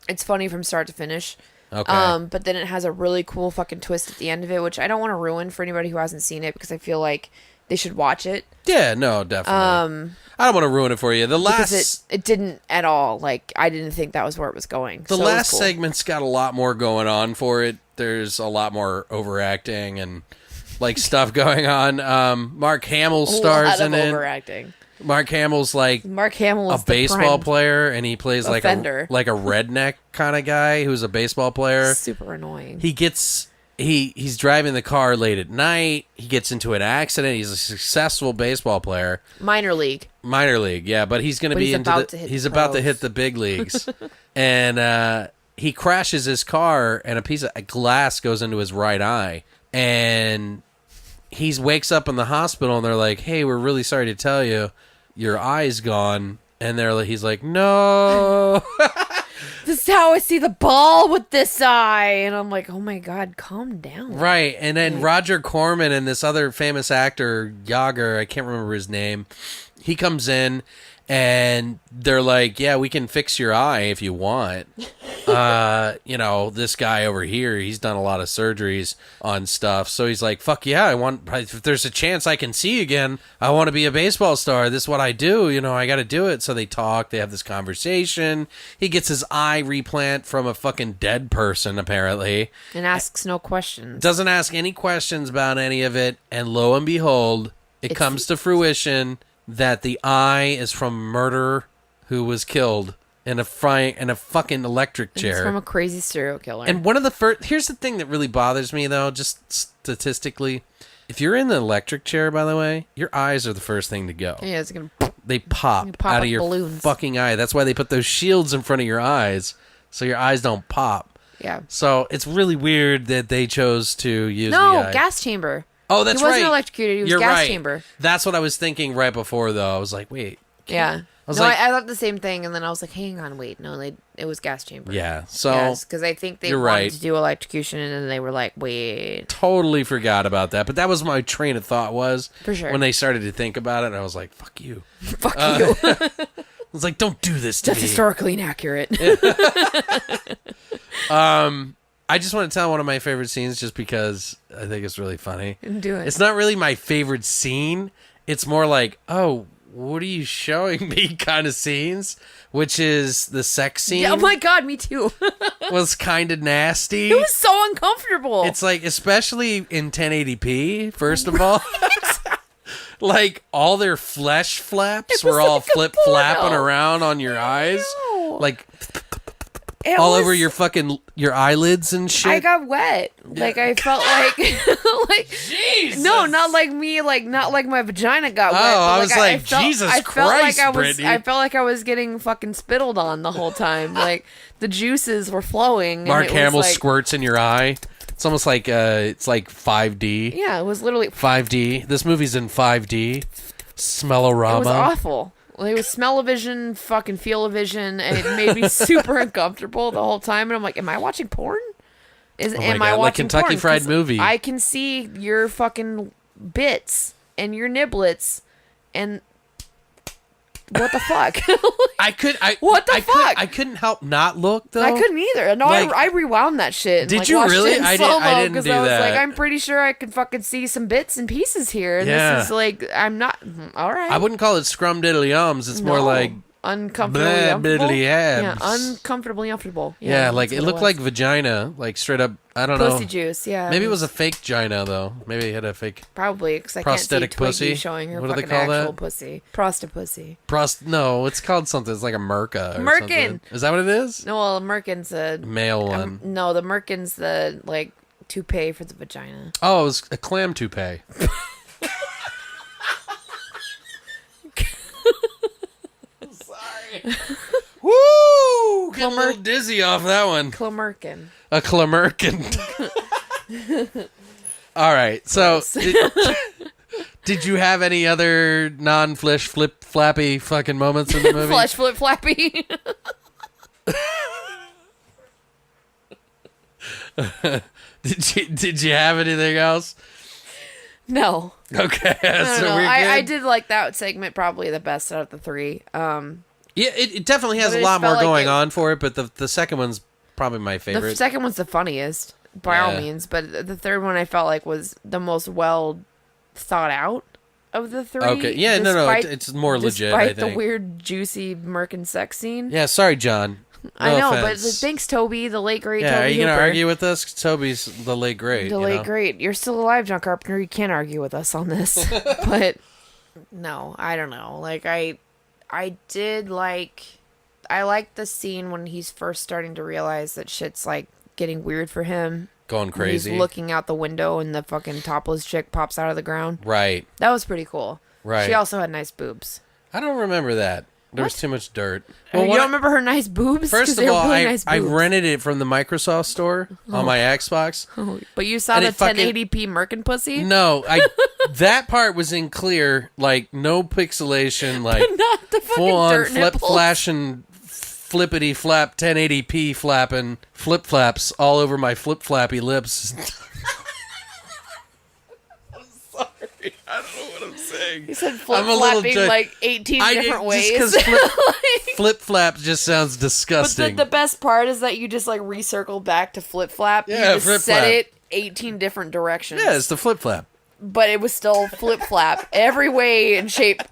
It's funny from start to finish. Okay. But then it has a really cool fucking twist at the end of it, which I don't want to ruin for anybody who hasn't seen it, because I feel like they should watch it. Yeah, no, definitely. I don't want to ruin it for you. The Because last it didn't at all. Like, I didn't think that was where it was going. the So it was last cool. segment's got a lot more going on for it. There's a lot more overacting and, like, stuff going on. Mark Hamill A stars lot of in it. overacting. Mark Hamill's like Mark Hamill is a baseball the prime player, and he plays like offender. a redneck kind of guy who's a baseball player. Super annoying. He's driving the car late at night. He gets into an accident. He's a successful baseball player. Minor league. Minor league, yeah, but he's going to But be he's into about to hit he's the about to pros. hit the big leagues. And he crashes his car, and a piece of glass goes into his right eye, and he wakes up in the hospital, and they're like, "Hey, we're really sorry to tell you, your eye's gone." And he's like, "No." This is how I see the ball with this eye. And I'm like, oh my God, calm down. Right, and then Roger Corman and this other famous actor, Yager, I can't remember his name, he comes in, and they're like, yeah, we can fix your eye if you want. This guy over here, he's done a lot of surgeries on stuff, so he's like, fuck yeah, if there's a chance I can see again, I want to be a baseball star. This is what I do, I got to do it. So they talk, they have this conversation. He gets his eye replant from a fucking dead person, apparently. And asks no questions. Doesn't ask any questions about any of it, and lo and behold, it comes to fruition that the eye is from a murderer who was killed in a fucking electric chair. It's from a crazy serial killer. And one of the first... Here's the thing that really bothers me, though, just statistically. If you're in the electric chair, by the way, your eyes are the first thing to go. Yeah, it's gonna. They pop out like of your balloons. fucking eye. That's why they put those shields in front of your eyes so your eyes don't pop. Yeah. So it's really weird that they chose to use No, gas chamber. Oh, that's right. He wasn't electrocuted. He was gas chamber. That's what I was thinking right before, though. I was like, wait. Yeah. I was like, I thought the same thing, and then I was like, hang on, wait. No, it was gas chamber. Yeah. So. Yes, because I think they you're wanted right. to do electrocution, and then they were like, wait. Totally forgot about that. But that was my train of thought For sure. when they started to think about it, and I was like, fuck you. Fuck you. I was like, don't do this to That's me. historically inaccurate. I just want to tell one of my favorite scenes just because I think it's really funny. Do it. It's not really my favorite scene. It's more like, oh, what are you showing me kind of scenes, which is the sex scene. Yeah, oh my God, me too. Was kind of nasty. It was so uncomfortable. It's like, especially in 1080p, first of all. Like, all their flesh flaps were all flip-flapping around on your eyes. Like... all over your eyelids and shit. I got wet. Like I felt like Jesus. No, not like me, not like my vagina got wet. Oh, I was like, Jesus Christ, Brittany. I felt like I was getting fucking spittled on the whole time. Like the juices were flowing. Mark Hamill like, squirts in your eye. It's almost like it's like 5D. Yeah, it was literally 5D. This movie's in 5D. Smellorama. It was awful. Like, it was smell-o-vision, fucking feel-o-vision, and it made me super uncomfortable the whole time. And I'm like, am I watching porn? Am I watching like Kentucky porn? Fried Movie. I can see your fucking bits and your niblets, and what the fuck? What the fuck? I couldn't help not look though. I couldn't either. No, Like, I rewound that shit. And, did you watched really? it in I slow-mo didn't do I was that. like, I'm pretty sure I could fucking see some bits and pieces here. And Yeah. this is like, I'm not. All right. I wouldn't call it scrum-diddly-ums. It's more like uncomfortably blah, uncomfortable. biddly Yeah, abs. uncomfortably uncomfortable. Yeah, like that's it what looked was. like vagina, like straight up. I don't pussy know. juice. Yeah, Maybe it was a fake vagina though. Maybe it had a fake probably because I prosthetic can't see Twiggy pussy? showing her What do they fucking call actual that? pussy. Prostapussy. No, it's called something. It's like a merca. Or Merkin. something. Is that what it is? No, well, Merkin's a Male one. no, the Merkin's the like toupee for the vagina. Oh, it was a clam toupee. Sorry. Woo! Get a little dizzy off that one. Clomerkin. A clamerkin. All right. So, did you have any other non-flesh flip flappy fucking moments in the movie? Flesh flip flappy. Did you have anything else? No. Okay. I don't So know. we're good. I did like that segment probably the best out of the three. Yeah, it definitely has But a it lot more felt like going it- on for it, but the second one's probably my The favorite. second one's the funniest by all Yeah. means, but the third one I felt like was the most well thought out of the three. Okay. Yeah, no, despite- it's more legit, I Despite the think. weird, juicy Merkin sex scene. Yeah, sorry, John. I No know, offense. but thanks, Toby, the late great Yeah, Toby are you gonna Hooper. argue with us? Toby's the late great. The you late know? great. You're still alive, John Carpenter. You can't argue with us on this. But no, I don't know. Like I liked the scene when he's first starting to realize that shit's like getting weird for him. Going When crazy. He's looking out the window and the fucking topless chick pops out of the ground. Right. That was pretty cool. Right. She also had nice boobs. I don't remember that. There was What? too much dirt. You what don't I- remember her nice boobs? 'Cause First they of were all, really I nice I boobs. rented it from the Microsoft store on my Xbox. Oh, but you saw And the it fucking- 1080p Merkin pussy? No, that part was in clear, like no pixelation, like Not the fucking full on dirt flip nipples. flashing, flippity flap, 1080p flapping, flip flaps all over my flip flappy lips. I'm sorry, I don't know what I'm saying. You said I'm a little flip-flapping like 18 different ways. Just because flip flap just sounds But disgusting. the best part is that you just like recircle back to flip flap. Yeah, you just flip set flap. it 18 different directions. Yeah, it's the flip flap. But it was still flip flap. Every way and shape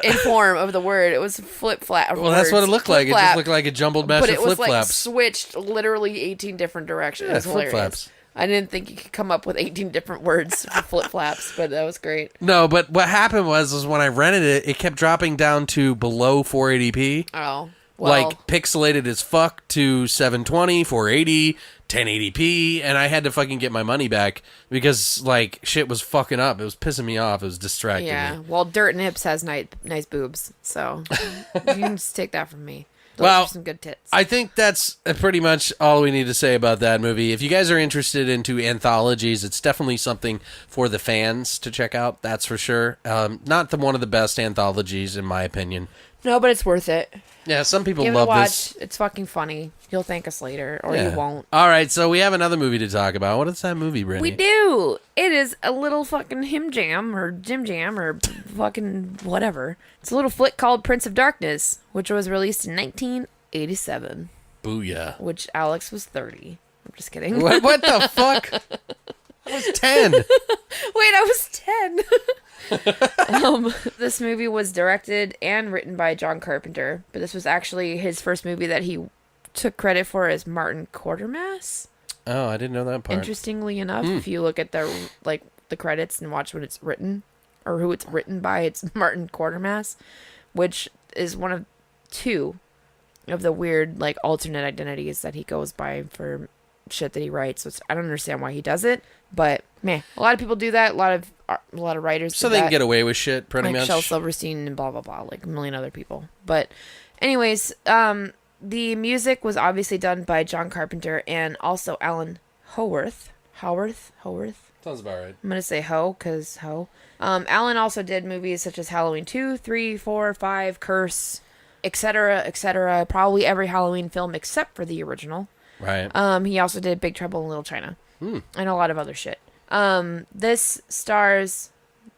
and form of the word. It was flip flap. Well, that's what it looked like. It just looked like a jumbled mess But of it was flip like flaps. switched literally 18 different directions. Yeah, It was hilarious. flip-flaps. I didn't think you could come up with 18 different words for flip flaps, but that was great. No, but what happened was when I rented it, it kept dropping down to below 480p. Oh. Well, Like pixelated as fuck to 720, 480, 1080p, and I had to fucking get my money back because like shit was fucking up. It was pissing me off. It was distracting me. Well, Dirt and Hips has nice boobs, so you can just take that from me. Those Well, are some good tits. I think that's pretty much all we need to say about that movie. If you guys are interested into anthologies, it's definitely something for the fans to check out. That's for sure. Not one of the best anthologies, in my opinion. No, but it's worth it. Yeah, some people Give it a love watch. this. It's fucking funny. You'll thank us later, or Yeah. you won't. All right, so we have another movie to talk about. What is that movie, Brittany? We do. It is a little fucking him jam or Jim Jam or fucking whatever. It's a little flick called Prince of Darkness, which was released in 1987, Booyah. which Alex was 30. I'm just kidding. What the fuck? I was 10. Wait, I was 10. This movie was directed and written by John Carpenter, but this was actually his first movie that he took credit for as Martin Quatermass. Oh, I didn't know that part. Interestingly enough, if you look at the credits and watch when it's written or who it's written by, it's Martin Quatermass, which is one of two of the weird like alternate identities that he goes by for shit that he writes. So I don't understand why he does it, but man, a lot of people do that. A lot of writers So do they that. can get away with shit, pretty like much. Shel Silverstein and blah blah blah, like a million other people. But anyways, the music was obviously done by John Carpenter and also Alan Howarth. Howarth. Sounds about right. I'm gonna say Ho, cause Ho. Alan also did movies such as Halloween 2, 3, 4, 5, Curse, etc., etc. Probably every Halloween film except for the original. Right. He also did Big Trouble in Little China and a lot of other shit. This stars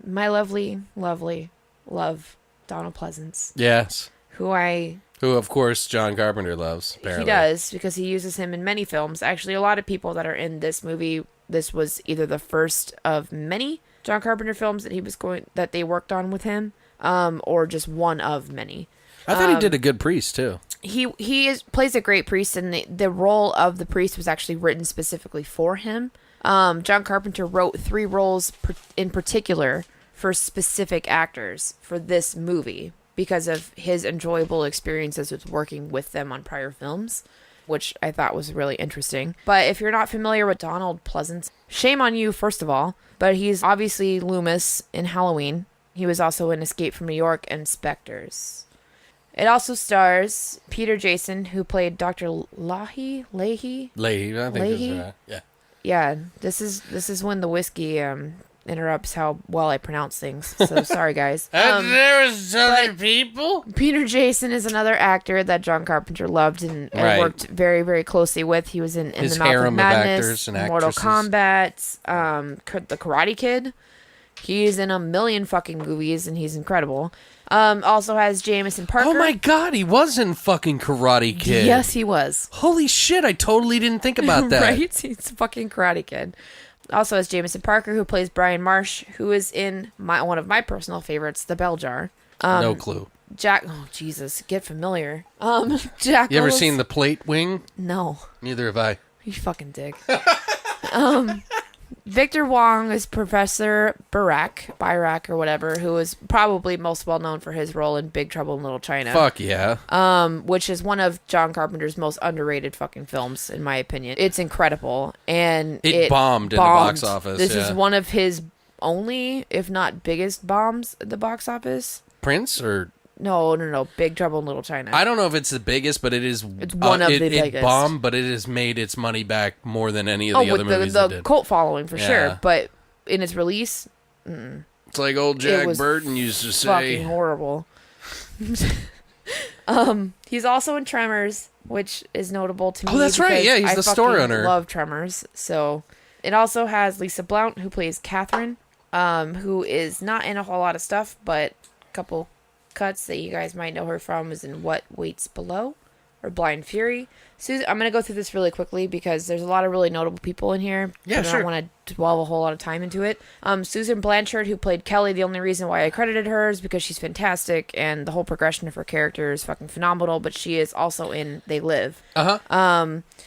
my lovely love Donald Pleasance, Yes. who of course, John Carpenter loves, apparently. he does because he uses him in many films. Actually, a lot of people that are in this movie, this was either the first of many John Carpenter films that they worked on with him, or just one of many. I thought he did a good priest, too. He plays a great priest, and the role of the priest was actually written specifically for him. John Carpenter wrote 3 roles in particular for specific actors for this movie because of his enjoyable experiences with working with them on prior films, which I thought was really interesting. But if you're not familiar with Donald Pleasance, shame on you, first of all, but he's obviously Loomis in Halloween. He was also in Escape from New York and Spectres. It also stars Peter Jason, who played Dr. Leahy. I think Leahy? that's right. Yeah. Yeah, this is when the whiskey interrupts how well I pronounce things. So sorry, guys. There was other people? Peter Jason is another actor that John Carpenter loved and Right. worked very, very closely with. He was in His The Mouth of harem of Madness, actors and Mortal actresses. Kombat, The Karate Kid. He's in a million fucking movies, and he's incredible. Also has Jameson Parker. Oh my god, he was in fucking Karate Kid. Yes, he was. Holy shit, I totally didn't think about that. Right? He's a fucking Karate Kid. Also has Jameson Parker, who plays Brian Marsh, who is in one of my personal favorites, The Bell Jar. No clue. Oh Jesus, get familiar. Jack. You ever seen The Plate Wing? No. Neither have I. You fucking dick. Victor Wong is Professor Birack or whatever, who is probably most well known for his role in Big Trouble in Little China. Fuck yeah. Which is one of John Carpenter's most underrated fucking films, in my opinion. It's incredible, and It bombed in the box office, This yeah. is one of his only, if not biggest, bombs at the box office. Prince or... No. Big Trouble in Little China. I don't know if it's the biggest, but it is... It's one of the biggest. It bombed, but it has made its money back more than any of the other movies the it did. cult following, for Yeah. sure. But in its release... It's like old Jack was Burton used to say. fucking horrible. He's also in Tremors, which is notable to me. Oh, that's right. because Yeah, he's I the store fucking owner. Love Tremors. So it also has Lisa Blount, who plays Catherine, who is not in a whole lot of stuff, but a couple cuts that you guys might know her from is in What Waits Below or Blind Fury. Susan, I'm going to go through this really quickly because there's a lot of really notable people in here. Yeah, but I sure. don't want to dwell a whole lot of time into it. Susan Blanchard, who played Kelly, the only reason why I credited her is because she's fantastic and the whole progression of her character is fucking phenomenal, but she is also in They Live.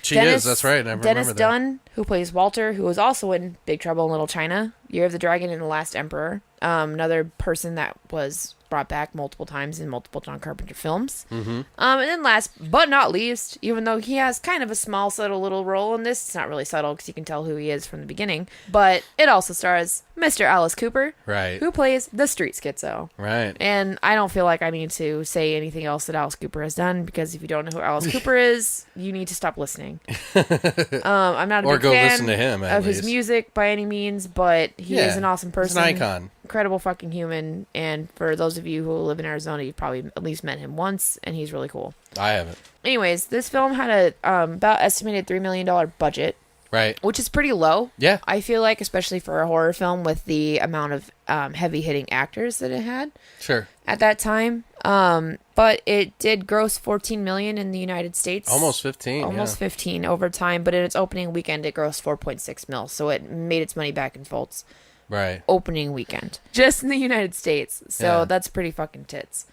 She is, that's right. I remember Dennis that. Dunn, who plays Walter, who was also in Big Trouble in Little China, Year of the Dragon, and The Last Emperor. Another person that was brought back multiple times in multiple John Carpenter films. And then last but not least, even though he has kind of a small, subtle little role in this, it's not really subtle because you can tell who he is from the beginning, but it also stars Mr. Alice Cooper, Right. who plays the street schizo. Right. And I don't feel like I need to say anything else that Alice Cooper has done, because if you don't know who Alice Cooper is, you need to stop listening. I'm not a Or big go fan listen to him, at of his least. music by any means, but he is an awesome person. He's an icon. Incredible fucking human. And for those of you who live in Arizona, you've probably at least met him once, and he's really cool. I haven't. Anyways, this film had a about estimated $3 million budget, Right. which is pretty low. Yeah. I feel like, especially for a horror film with the amount of heavy-hitting actors that it had Sure. at that time. But it did gross $14 million in the United States. Almost 15. Almost 15 over time, but in its opening weekend, it grossed 4.6 mil, so it made its money back in full. Right. Opening weekend, just in the United States. So Yeah. that's pretty fucking tits.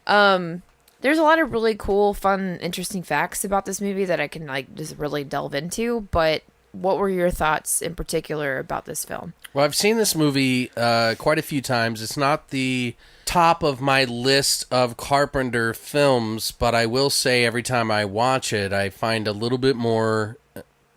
There's a lot of really cool, fun, interesting facts about this movie that I can like just really delve into. But what were your thoughts in particular about this film? Well, I've seen this movie quite a few times. It's not the top of my list of Carpenter films, but I will say every time I watch it, I find a little bit more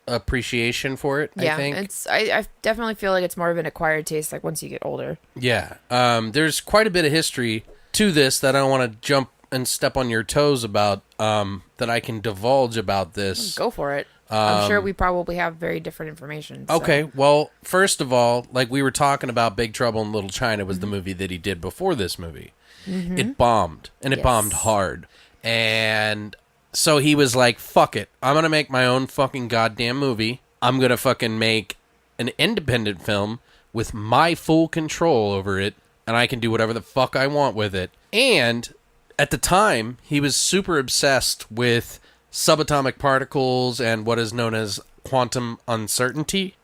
appreciation for it. Yeah, I think I definitely feel like it's more of an acquired taste, like once you get older. Yeah. There's quite a bit of history to this that I don't want to jump and step on your toes about, that I can divulge about this. Go for it. I'm sure we probably have very different information. So. Okay, well, first of all, like we were talking about, Big Trouble in Little China was the movie that he did before this movie. It bombed, and it bombed hard. And so he was like, fuck it. I'm going to make my own fucking goddamn movie. I'm going to fucking make an independent film with my full control over it, and I can do whatever the fuck I want with it. And at the time, he was super obsessed with subatomic particles and what is known as quantum uncertainty,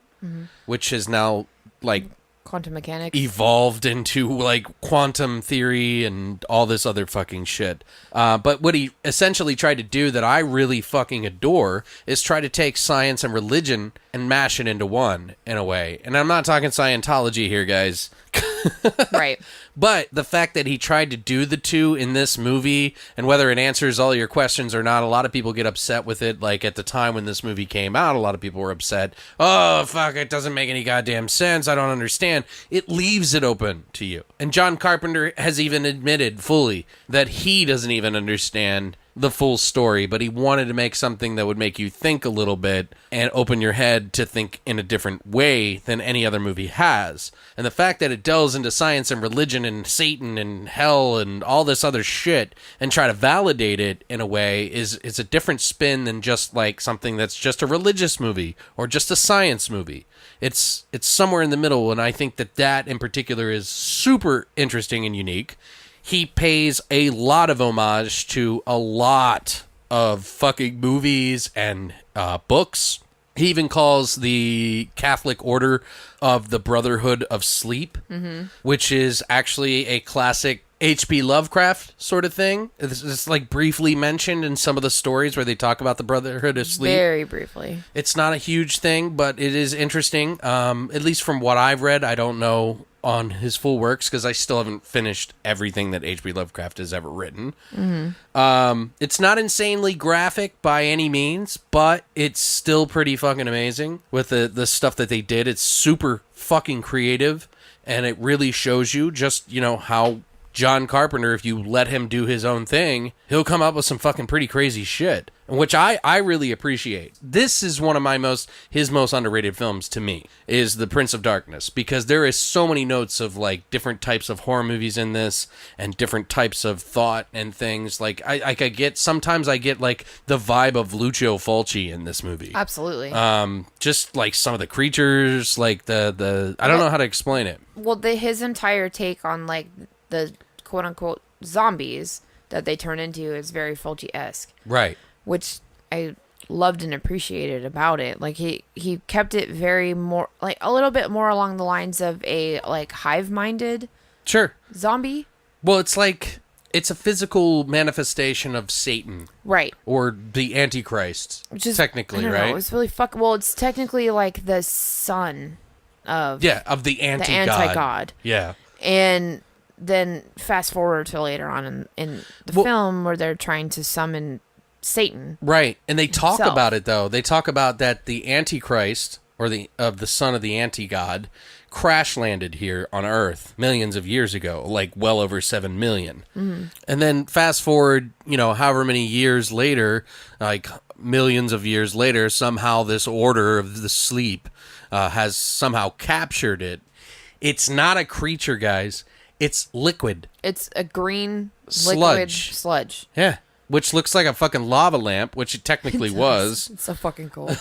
which is now like Quantum mechanics. evolved into like quantum theory and all this other fucking shit. But what he essentially tried to do that I really fucking adore is try to take science and religion and mash it into one in a way. And I'm not talking Scientology here, guys. Right. But the fact that he tried to do the two in this movie, and whether it answers all your questions or not, a lot of people get upset with it. Like at the time when this movie came out, a lot of people were upset. Oh, fuck, it doesn't make any goddamn sense. I don't understand. It leaves it open to you. And John Carpenter has even admitted fully that he doesn't even understand the full story, but he wanted to make something that would make you think a little bit and open your head to think in a different way than any other movie has. And the fact that it delves into science and religion and Satan and hell and all this other shit and try to validate it in a way is a different spin than just like something that's just a religious movie or just a science movie. It's somewhere in the middle, and I think that in particular is super interesting and unique. He pays a lot of homage to a lot of fucking movies and books. He even calls the Catholic Order of the Brotherhood of Sleep, which is actually a classic H.P. Lovecraft sort of thing. It's like briefly mentioned in some of the stories where they talk about the Brotherhood of Sleep. Very briefly. It's not a huge thing, but it is interesting. At least from what I've read, I don't know on his full works because I still haven't finished everything that H.P. Lovecraft has ever written. It's not insanely graphic by any means, but it's still pretty fucking amazing with the stuff that they did. It's super fucking creative, and it really shows you just, how John Carpenter, if you let him do his own thing, he'll come up with some fucking pretty crazy shit, which I really appreciate. This is one of his most underrated films to me, is The Prince of Darkness, because there is so many notes of like different types of horror movies in this and different types of thought and things. Like sometimes I get like the vibe of Lucio Fulci in this movie. Absolutely. Just like some of the creatures, like the I don't know how to explain it. Well, his entire take on like the quote unquote zombies that they turn into is very Fulci-esque. Right. Which I loved and appreciated about it. Like he kept it very more like a little bit more along the lines of a like hive-minded zombie. Well, it's like it's a physical manifestation of Satan. Right. Or the Antichrist. Which is technically, right? It's really well, it's technically like the son of the anti-god. The anti-god. Yeah. And then fast forward to later on in the film where they're trying to summon Satan. Right. And they talk himself. about it, though. They talk about that the Antichrist, or the son of the anti-god, crash landed here on Earth millions of years ago, like well over 7 million. Mm-hmm. And then fast forward, however many years later, like millions of years later, somehow this order of the sleep has somehow captured it. It's not a creature, guys. It's liquid. It's a green liquid sludge. Yeah. Which looks like a fucking lava lamp, which it technically was. It's so fucking cool.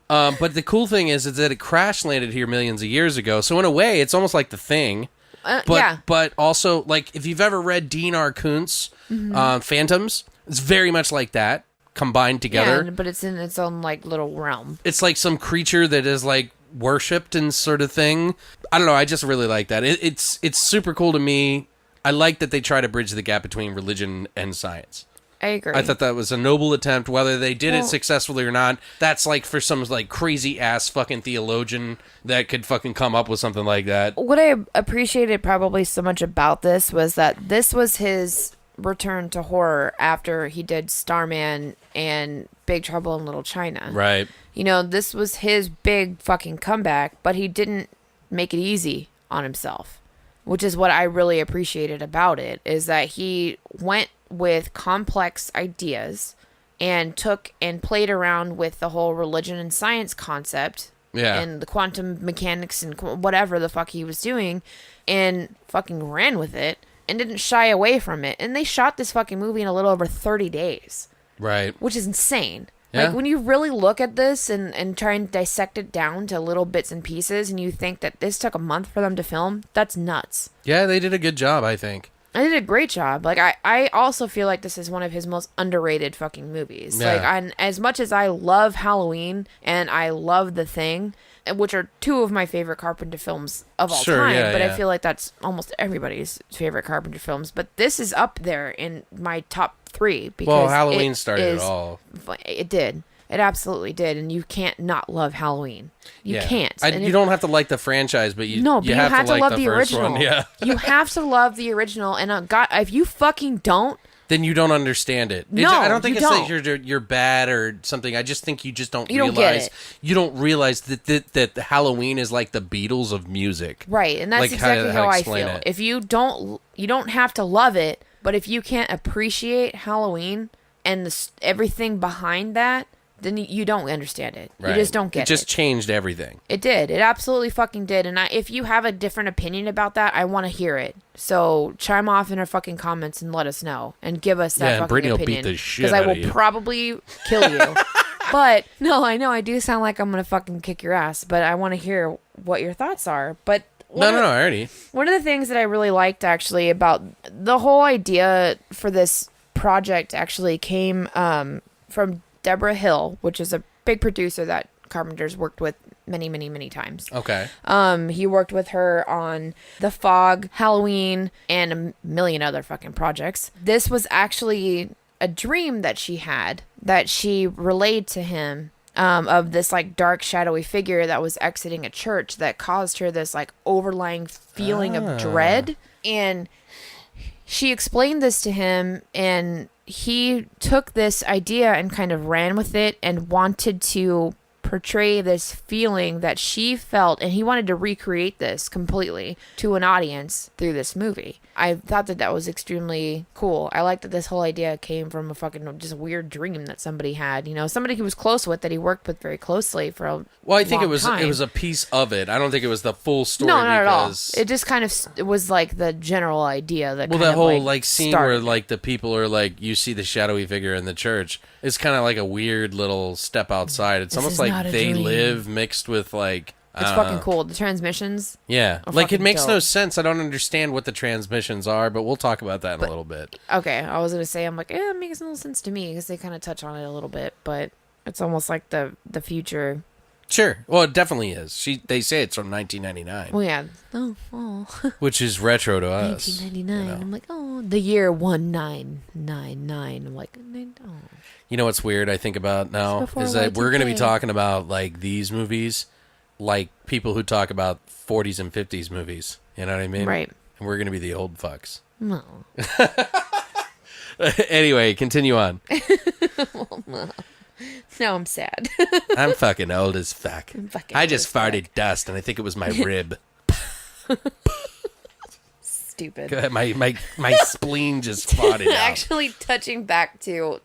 But the cool thing is that it crash landed here millions of years ago. So in a way, it's almost like The Thing. But also, like, if you've ever read Dean R. Kuntz, Phantoms, it's very much like that, combined together. Yeah, but it's in its own, like, little realm. It's like some creature that is, like, worshipped and sort of thing. I don't know. I just really like that. It's super cool to me. I like that they try to bridge the gap between religion and science. I agree. I thought that was a noble attempt. Whether they did it successfully or not, that's like for some like crazy ass fucking theologian that could fucking come up with something like that. What I appreciated probably so much about this was that this was his return to horror after he did Starman and Big Trouble in Little China. Right. This was his big fucking comeback, but he didn't make it easy on himself. Which is what I really appreciated about it, is that he went with complex ideas and took and played around with the whole religion and science concept and the quantum mechanics and whatever the fuck he was doing and fucking ran with it and didn't shy away from it. And they shot this fucking movie in a little over 30 days. Right. Which is insane. Yeah. Like, when you really look at this and try and dissect it down to little bits and pieces, and you think that this took a month for them to film, that's nuts. Yeah, they did a good job, I think. They did a great job. Like, I also feel like this is one of his most underrated fucking movies. Yeah. Like, as much as I love Halloween and I love The Thing, which are two of my favorite Carpenter films of all time, but I feel like that's almost everybody's favorite Carpenter films. But this is up there in my top 3 because Halloween started it all. It did. It absolutely did, and you can't not love Halloween. You can't. You don't have to like the franchise, but you have to like love the first original. one. Yeah. You have to love the original, and God, if you fucking don't, then you don't understand it. I don't think it's that you're bad or something. I just think you just don't realize. You don't realize that Halloween is like the Beatles of music. Right, and that's like exactly how I feel. It. If you don't have to love it, but if you can't appreciate Halloween and everything behind that, then you don't understand it. Right. You just don't get it. It just changed everything. It did. It absolutely fucking did. And if you have a different opinion about that, I want to hear it. So chime off in our fucking comments and let us know. And give us that fucking Brittany opinion. Will beat the shit out of you. Because I will probably kill you. But, no, I know I do sound like I'm going to fucking kick your ass. But I want to hear what your thoughts are. But No, already. One of the things that I really liked, actually, about the whole idea for this project actually came from Deborah Hill, which is a big producer that Carpenter's worked with many, many, many times. Okay. He worked with her on The Fog, Halloween, and a million other fucking projects. This was actually a dream that she had that she relayed to him of this like dark, shadowy figure that was exiting a church that caused her this like overlying feeling of dread. And she explained this to him, and he took this idea and kind of ran with it and wanted to portray this feeling that she felt, and he wanted to recreate this completely to an audience through this movie. I thought that was extremely cool. I like that this whole idea came from a fucking just weird dream that somebody had, somebody he was close with, that he worked with very closely for a long time. It was a piece of it. I don't think it was the full story. No, not at all. It just kind of it was like the general idea that that whole like scene where like the people are like, you see the shadowy figure in the church. It's kind of like a weird little step outside. It's almost like They Live mixed with like It's fucking cool. The transmissions. Yeah. Like, it makes no sense. I don't understand what the transmissions are, but we'll talk about that in a little bit. Okay. I was going to say, I'm like, it makes no sense to me because they kind of touch on it a little bit, but it's almost like the future. Sure. Well, it definitely is. They say it's from 1999. Well, yeah. Oh. Which is retro to us. 1999. I'm like, oh, the year 1999. I'm like, oh. You know what's weird I think about now is that we're going to be talking about like these movies like people who talk about 40s and 50s movies. You know what I mean? Right. and we're going to be the old fucks. No. Anyway, continue on. Now I'm sad. I'm fucking old as fuck. Fucking I just old as farted dust, and I think it was my rib. Stupid. Go ahead, my spleen just farted out. Actually, touching back to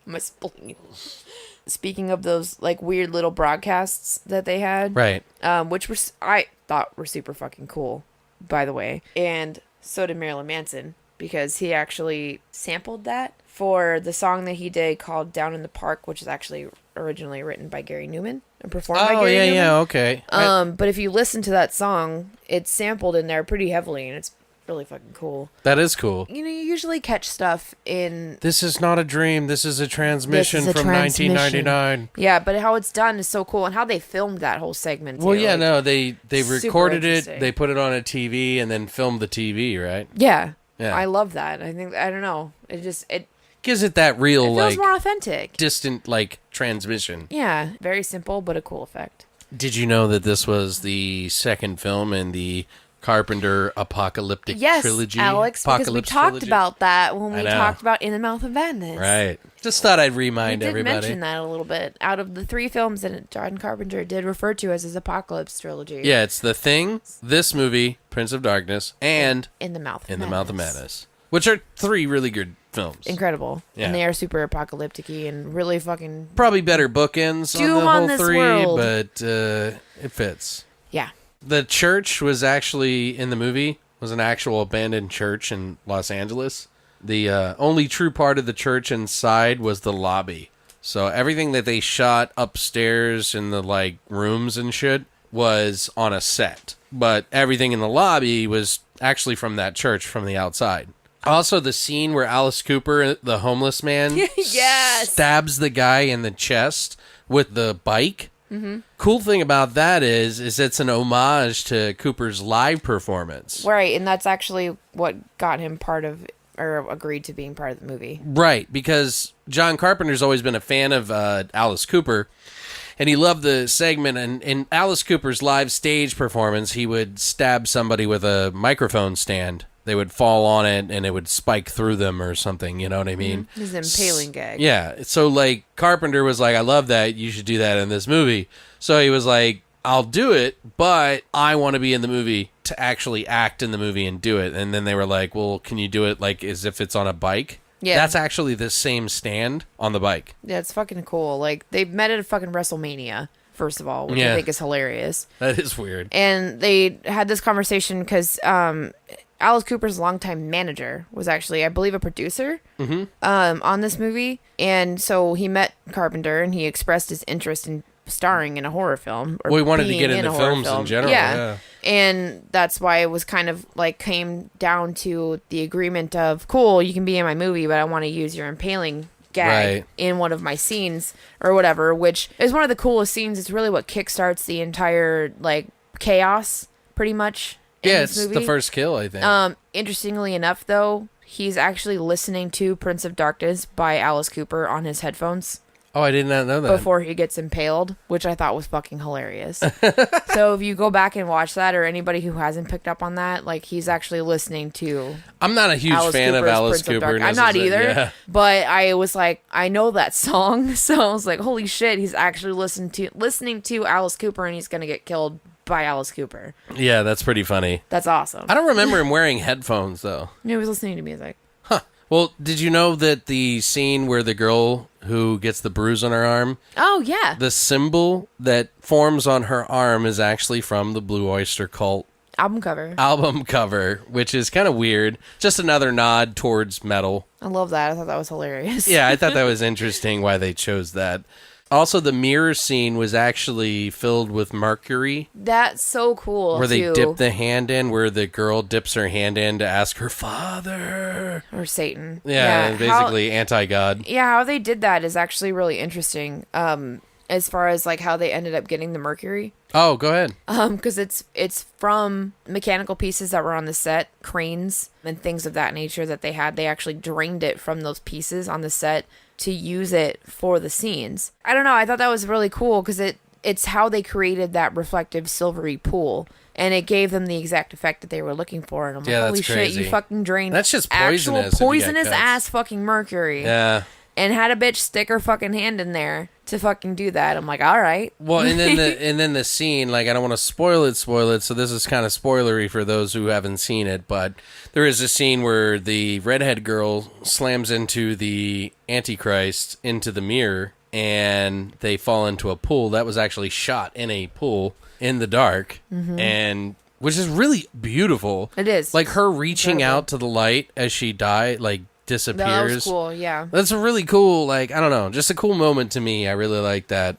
my spleen. Speaking of those like weird little broadcasts that they had, Right. Which I thought were super fucking cool, by the way, and so did Marilyn Manson because he actually sampled that for the song that he did called "Down in the Park," which is actually originally written by Gary Newman and performed by Gary Newman. Yeah, okay. But if you listen to that song, it's sampled in there pretty heavily, and it's really fucking cool. That is cool. You know, you usually catch stuff in... This is not a dream. This is a transmission from 1999. Yeah, but how it's done is so cool, and how they filmed that whole segment, too. Well, yeah, like, no, they recorded it, interesting. they put it on a TV, and then filmed the TV, right? Yeah. Yeah. I love that. I don't know. It Gives it that real, feels like, more authentic. distant, like, transmission. Yeah, very simple, but a cool effect. Did you know that this was the second film in the Carpenter apocalyptic trilogy? Yes, Alex, because we talked about that when we talked about In the Mouth of Madness. Right. Just thought I'd remind we did everybody. mention that a little bit. Out of the 3 films that John Carpenter did refer to as his apocalypse trilogy. Yeah, it's The Thing, this movie, Prince of Darkness, and In the Mouth of In the Mouth of Madness, which are 3 really good films. Incredible. Yeah. And they are super apocalyptic-y and really fucking... Probably better bookends on the whole this 3, world. but it fits. Yeah. The church was actually, in the movie, was an actual abandoned church in Los Angeles. The only true part of the church inside was the lobby. So everything that they shot upstairs in the, like, rooms and shit was on a set. But everything in the lobby was actually from that church from the outside. Also, the scene where Alice Cooper, the homeless man, Yes. stabs the guy in the chest with the bike. Mm-hmm. Cool thing about that is it's an homage to Cooper's live performance. Right, and that's actually what got him part of, or agreed to being part of the movie. Right, because John Carpenter's always been a fan of Alice Cooper, and he loved the segment. And in Alice Cooper's live stage performance, he would stab somebody with a microphone stand. They would fall on it, and it would spike through them or something, you know what I mean? His impaling gag. Yeah, so, like, Carpenter was like, I love that, you should do that in this movie. So he was like, I'll do it, but I want to be in the movie to actually act in the movie and do it. And then they were like, well, can you do it, like, as if it's on a bike? Yeah. That's actually the same stand on the bike. Yeah, it's fucking cool. Like, they met at a fucking WrestleMania, first of all, which I think is hilarious. That is weird. And they had this conversation because Alice Cooper's longtime manager was actually, I believe, a producer on this movie. And so he met Carpenter, and he expressed his interest in starring in a horror film. Or Well, he wanted to being get in into a horror films film. in general. Yeah. And that's why it was kind of like came down to the agreement of, cool, you can be in my movie, but I want to use your impaling gag in one of my scenes or whatever, which is one of the coolest scenes. It's really what kickstarts the entire, like, chaos, pretty much. Yeah, it's the first kill, I think. Interestingly enough, though, he's actually listening to Prince of Darkness by Alice Cooper on his headphones. Oh, I did not know that. Before he gets impaled, which I thought was fucking hilarious. So if you go back and watch that, or anybody who hasn't picked up on that, like, he's actually listening to... I'm not a huge fan of Alice Cooper. I'm not either, but I was like, I know that song, so I was like, holy shit, he's actually listening to Alice Cooper, and he's going to get killed by Alice Cooper. Yeah, that's pretty funny. That's awesome. I don't remember him wearing headphones, though. He was listening to music. Huh. Well, did you know that the scene where the girl who gets the bruise on her arm... Oh, yeah. The symbol that forms on her arm is actually from the Blue Oyster Cult album cover, which is kind of weird. Just another nod towards metal. I love that. I thought that was hilarious. Yeah, I thought that was interesting why they chose that. Also, the mirror scene was actually filled with mercury. That's so cool, where they dip the hand in, where the girl dips her hand in to ask her father. Or Satan. Yeah, basically anti-God. Yeah, how they did that is actually really interesting. As far as, like, how they ended up getting the mercury. Oh, go ahead. Because it's from mechanical pieces that were on the set, cranes and things of that nature that they had. They actually drained it from those pieces on the set to use it for the scenes. I don't know. I thought that was really cool because it's how they created that reflective silvery pool. And it gave them the exact effect that they were looking for. And I'm like, holy shit, you fucking drained that's just actual poisonous poisonous ass fucking mercury. Yeah. And had a bitch stick her fucking hand in there to fucking do that. I'm like, all right. Well, and then the scene, like, I don't want to spoil it, so this is kind of spoilery for those who haven't seen it, but there is a scene where the redhead girl slams into the Antichrist into the mirror, and they fall into a pool. That was actually shot in a pool in the dark, and which is really beautiful. It is. Like, her reaching out to the light as she died, like, disappears. That was cool, yeah. That's a really cool, like, I don't know, just a cool moment to me. I really like that.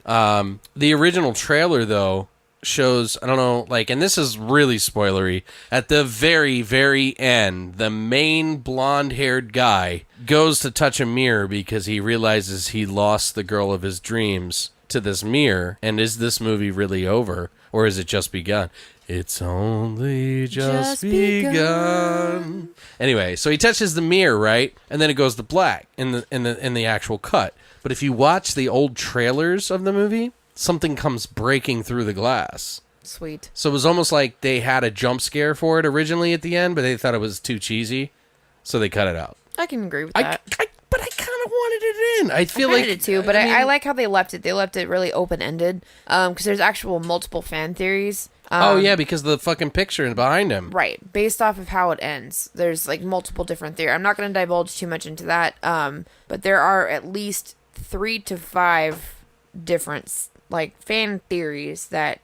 The original trailer, though, shows, I don't know, like, and this is really spoilery, at the very, very end, the main blonde-haired guy goes to touch a mirror because he realizes he lost the girl of his dreams to this mirror. And is this movie really over, or is it just begun? It's only just begun. Anyway, so he touches the mirror, right? And then it goes to black in the actual cut. But if you watch the old trailers of the movie, something comes breaking through the glass. Sweet. So it was almost like they had a jump scare for it originally at the end, but they thought it was too cheesy, so they cut it out. I can agree with that. But I kind of wanted it in. I feel like it too, but I like how they left it. They left it really open-ended because there's actual multiple fan theories. Oh, yeah, because of the fucking picture behind him. Right, based off of how it ends. There's, like, multiple different theories. I'm not going to divulge too much into that, but there are at least 3 to 5 different, like, fan theories that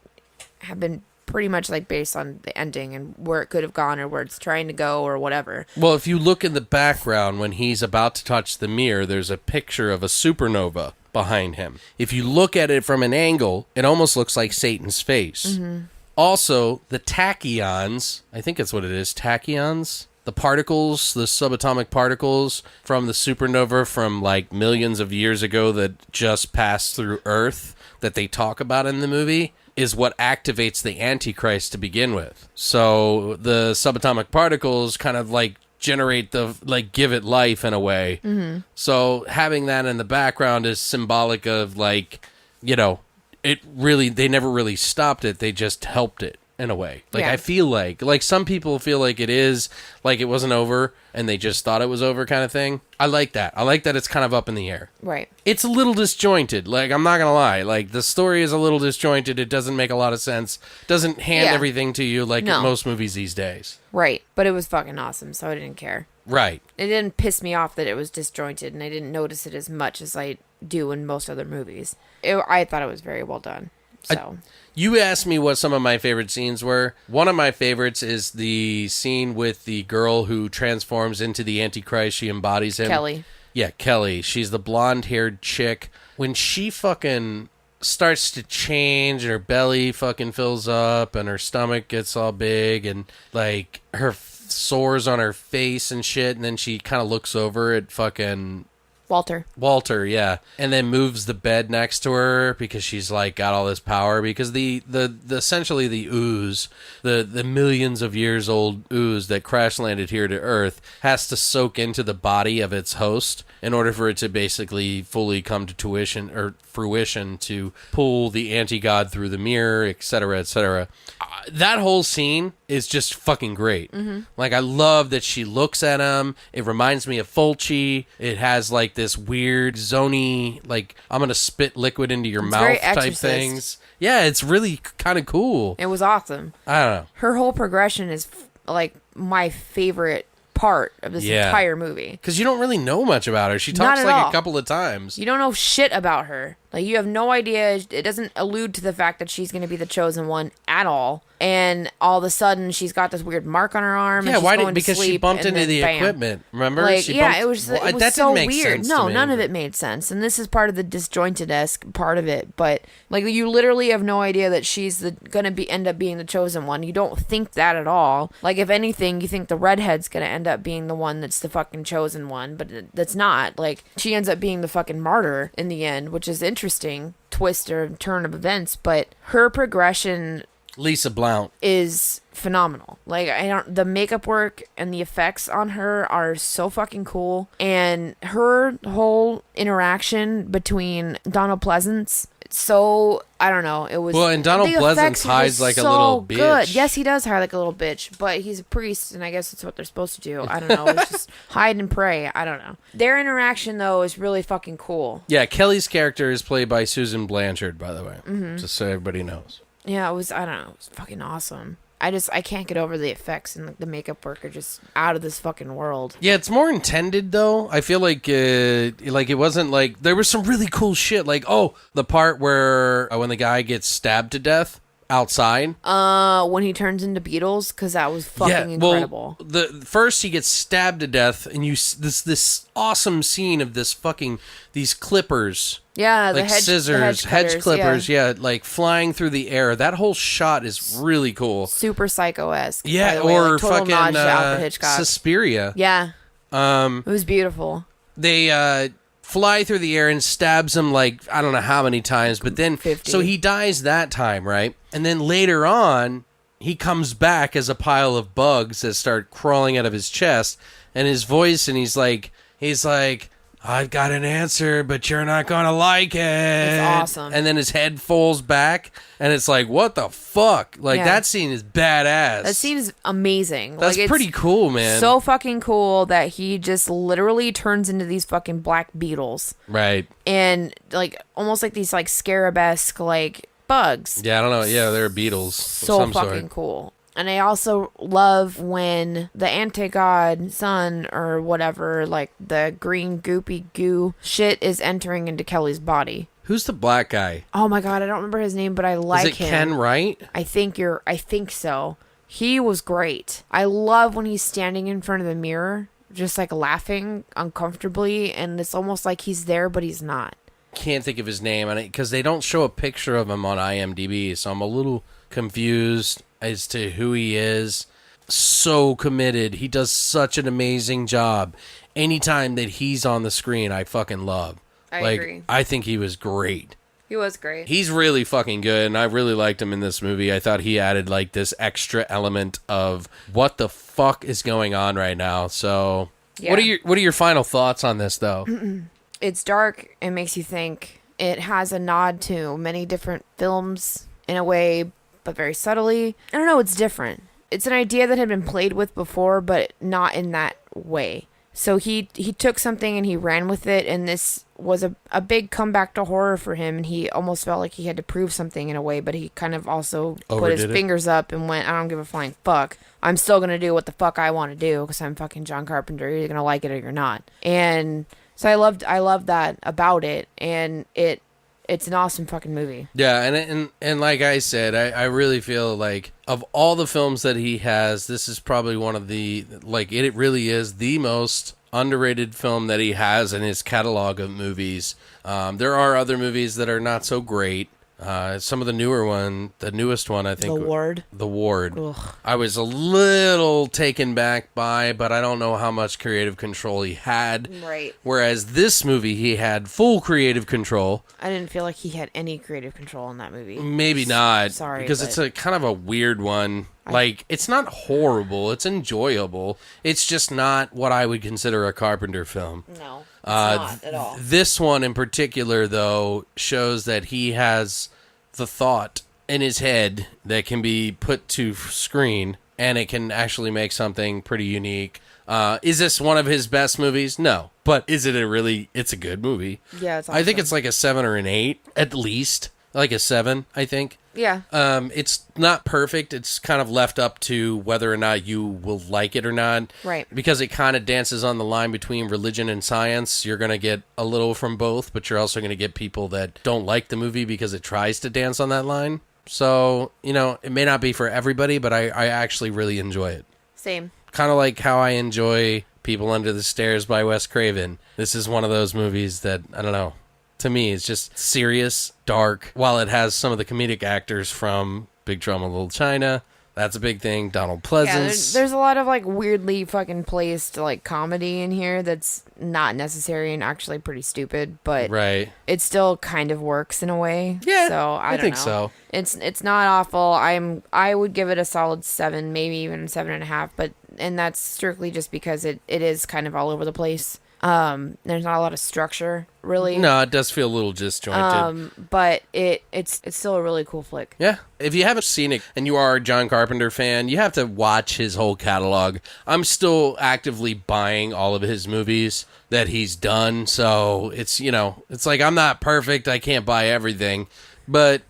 have been pretty much, like, based on the ending and where it could have gone or where it's trying to go or whatever. Well, if you look in the background when he's about to touch the mirror, there's a picture of a supernova behind him. If you look at it from an angle, it almost looks like Satan's face. Mm-hmm. Also, the tachyons, I think that's what it is, tachyons, the particles, the subatomic particles from the supernova from like millions of years ago that just passed through Earth that they talk about in the movie, is what activates the Antichrist to begin with. So the subatomic particles kind of like generate the, like, give it life in a way. Mm-hmm. So having that in the background is symbolic of, like, you know, it really, they never really stopped it. They just helped it in a way. Like, yeah. I feel like some people feel like it is, like it wasn't over and they just thought it was over kind of thing. I like that. I like that it's kind of up in the air. Right. It's a little disjointed. Like, I'm not going to lie. Like, the story is a little disjointed. It doesn't make a lot of sense. Doesn't hand everything to you like in most movies these days. Right. But it was fucking awesome, so I didn't care. Right. It didn't piss me off that it was disjointed, and I didn't notice it as much as I do in most other movies. I thought it was very well done. So you asked me what some of my favorite scenes were. One of my favorites is the scene with the girl who transforms into the Antichrist. She embodies him. Kelly. Yeah, Kelly. She's the blonde-haired chick. When she fucking starts to change and her belly fucking fills up and her stomach gets all big and, like, her sores on her face and shit, and then she kind of looks over at fucking Walter, yeah, and then moves the bed next to her because she's like got all this power because the essentially the ooze, the millions of years old ooze that crash landed here to Earth has to soak into the body of its host in order for it to basically fully come to fruition to pull the anti-god through the mirror, etc., etc. That whole scene is just fucking great. Mm-hmm. Like, I love that she looks at him. It reminds me of Fulci. It has, like, this weird, zony, like, I'm going to spit liquid into your mouth type things. Yeah, it's really kind of cool. It was awesome. I don't know. Her whole progression is, like, my favorite part of this entire movie. Because you don't really know much about her. She talks like a couple of times. You don't know shit about her. Like, you have no idea. It doesn't allude to the fact that she's going to be the chosen one at all. And all of a sudden, she's got this weird mark on her arm. Yeah, and she's why going because to sleep, she bumped into the equipment. Remember? Like, it was that so didn't make weird. Sense No, to me. none of it made sense. And this is part of the disjointed-esque part of it. But, like, you literally have no idea that she's going to end up being the chosen one. You don't think that at all. Like, if anything, you think the redhead's going to end up being the one that's the fucking chosen one. But that's not. Like, she ends up being the fucking martyr in the end, which is interesting twist or turn of events. But her progression... Lisa Blount is phenomenal. Like, the makeup work and the effects on her are so fucking cool, and her whole interaction between Donald Pleasance so I don't know. It was Well, and Donald the Pleasance effects were hides just like a so little good. bitch. Yes, he does hide like a little bitch, but he's a priest, and I guess that's what they're supposed to do. I don't know. It's just hide and pray. I don't know. Their interaction though is really fucking cool. Yeah, Kelly's character is played by Susan Blanchard, by the way, just so everybody knows. Yeah, it was. I don't know. It was fucking awesome. I can't get over the effects and the makeup work are just out of this fucking world. Yeah, it's more intended though. I feel like it wasn't like there was some really cool shit. Like the part where when the guy gets stabbed to death outside. When he turns into beetles, because that was fucking incredible. The first he gets stabbed to death, and this awesome scene of these clippers. Yeah, like scissors, hedge clippers, yeah, like flying through the air. That whole shot is really cool. Super Psycho-esque. Yeah, by the way. or like, total fucking nod to Alfred Hitchcock. Suspiria. Yeah. It was beautiful. They fly through the air and stabs him like I don't know how many times, but then 50. So he dies that time, right? And then later on, he comes back as a pile of bugs that start crawling out of his chest, and his voice, and he's like, I've got an answer, but you're not gonna like it. It's awesome. And then his head falls back, and it's like, what the fuck? Like, that scene is badass. That scene is amazing. That's like, pretty cool, man. So fucking cool that he just literally turns into these fucking black beetles. Right. And, like, almost like these, like, scarabesque, like, bugs. Yeah, I don't know. Yeah, they're beetles. So of some fucking sort. cool. And I also love when the anti-god son or whatever, like the green goopy goo shit is entering into Kelly's body. Who's the black guy? Oh my god, I don't remember his name, but I like him. Is it Ken Wright? I think so. He was great. I love when he's standing in front of the mirror, just like laughing uncomfortably, and it's almost like he's there, but he's not. Can't think of his name on it because they don't show a picture of him on IMDb, so I'm a little confused as to who he is. So committed. He does such an amazing job. Anytime that he's on the screen, I fucking love. I agree. I think he was great. He was great. He's really fucking good, and I really liked him in this movie. I thought he added like this extra element of what the fuck is going on right now. So, Yeah. what are your final thoughts on this though? It's dark. It makes you think. It has a nod to many different films in a way, but very subtly. I don't know. It's different. It's an idea that had been played with before, but not in that way. So he took something and he ran with it, and this was a big comeback to horror for him, and he almost felt like he had to prove something in a way, but he kind of also put his fingers up and went, I don't give a flying fuck. I'm still going to do what the fuck I want to do because I'm fucking John Carpenter. You're going to like it or you're not. And so I loved that about it, and it's an awesome fucking movie. Yeah, and like I said, I really feel like of all the films that he has, this is probably one of the, like, it really is the most underrated film that he has in his catalog of movies. There are other movies that are not so great. Some of the newest one, I think. The Ward. Ugh. I was a little taken back by, but I don't know how much creative control he had. Right. Whereas this movie, he had full creative control. I didn't feel like he had any creative control in that movie. Maybe not. Sorry, because it's a kind of a weird one. Like, it's not horrible. It's enjoyable. It's just not what I would consider a Carpenter film. No, it's not at all. This one in particular, though, shows that he has the thought in his head that can be put to screen, and it can actually make something pretty unique. Is this one of his best movies? No. But it's a good movie. Yeah, it's awesome. I think it's like a 7 or an 8, at least. Like a 7, I think. Yeah. It's not perfect. It's kind of left up to whether or not you will like it or not. Right. Because it kind of dances on the line between religion and science. You're going to get a little from both, but you're also going to get people that don't like the movie because it tries to dance on that line. So, it may not be for everybody, but I actually really enjoy it. Same. Kind of like how I enjoy People Under the Stairs by Wes Craven. This is one of those movies that, I don't know, to me, it's just serious, dark, while it has some of the comedic actors from Big Trouble in Little China. That's a big thing. Donald Pleasance. Yeah, there's a lot of, like, weirdly fucking placed, like, comedy in here that's not necessary and actually pretty stupid, but right. It still kind of works in a way. Yeah, so I think don't so. know. It's not awful. I would give it a solid 7, maybe even 7.5, and that's strictly just because it is kind of all over the place. There's not a lot of structure, really. No, it does feel a little disjointed. But it's still a really cool flick. Yeah. If you haven't seen it and you are a John Carpenter fan, you have to watch his whole catalog. I'm still actively buying all of his movies that he's done. So it's, it's like I'm not perfect. I can't buy everything. But,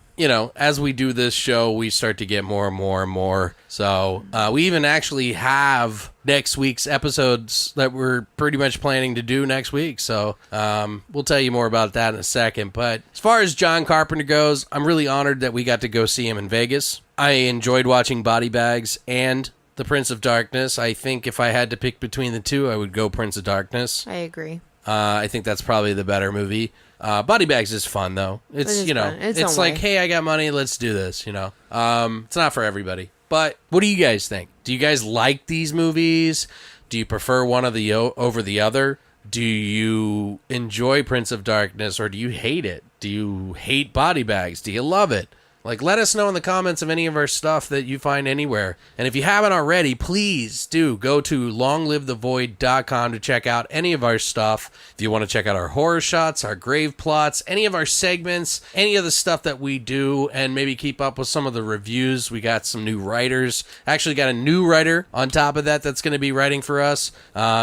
as we do this show, we start to get more and more and more. So we even actually have next week's episodes that we're pretty much planning to do next week. So we'll tell you more about that in a second. But as far as John Carpenter goes, I'm really honored that we got to go see him in Vegas. I enjoyed watching Body Bags and The Prince of Darkness. I think if I had to pick between the two, I would go Prince of Darkness. I agree. I think that's probably the better movie. Body Bags is fun, though. It's, fun. It's like, hey, I got money, let's do this, It's not for everybody. But what do you guys think? Do you guys like these movies? Do you prefer one of the over the other? Do you enjoy Prince of Darkness, or do you hate it? Do you hate Body Bags? Do you love it? Like, let us know in the comments of any of our stuff that you find anywhere. And if you haven't already, please do go to longlivethevoid.com to check out any of our stuff. If you want to check out our horror shots, our grave plots, any of our segments, any of the stuff that we do, and maybe keep up with some of the reviews. We got some new writers. Actually got a new writer on top of that that's going to be writing for us,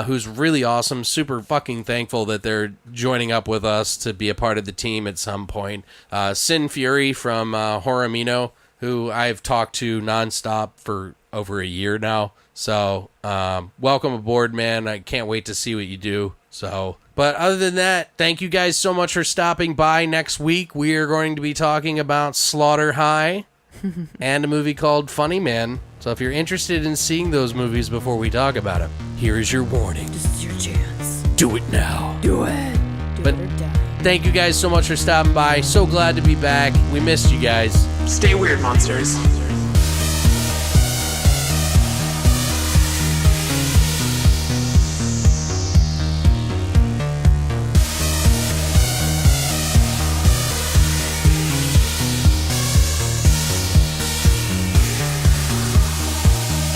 who's really awesome. Super fucking thankful that they're joining up with us to be a part of the team at some point. Sin Fury from Horror Amino, who I've talked to nonstop for over a year now. So, welcome aboard, man. I can't wait to see what you do. So, but other than that, thank you guys so much for stopping by. Next week, we are going to be talking about Slaughter High and a movie called Funny Man. So if you're interested in seeing those movies before we talk about them, here is your warning. This is your chance. Do it now. Do it. But it or die. Thank you guys so much for stopping by. So glad to be back. We missed you guys. Stay weird, monsters.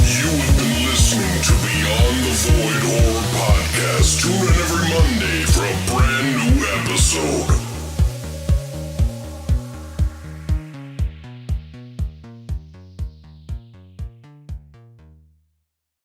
You have been listening to Beyond the Void Horror Podcast. Tune in every Monday for a brand new episode.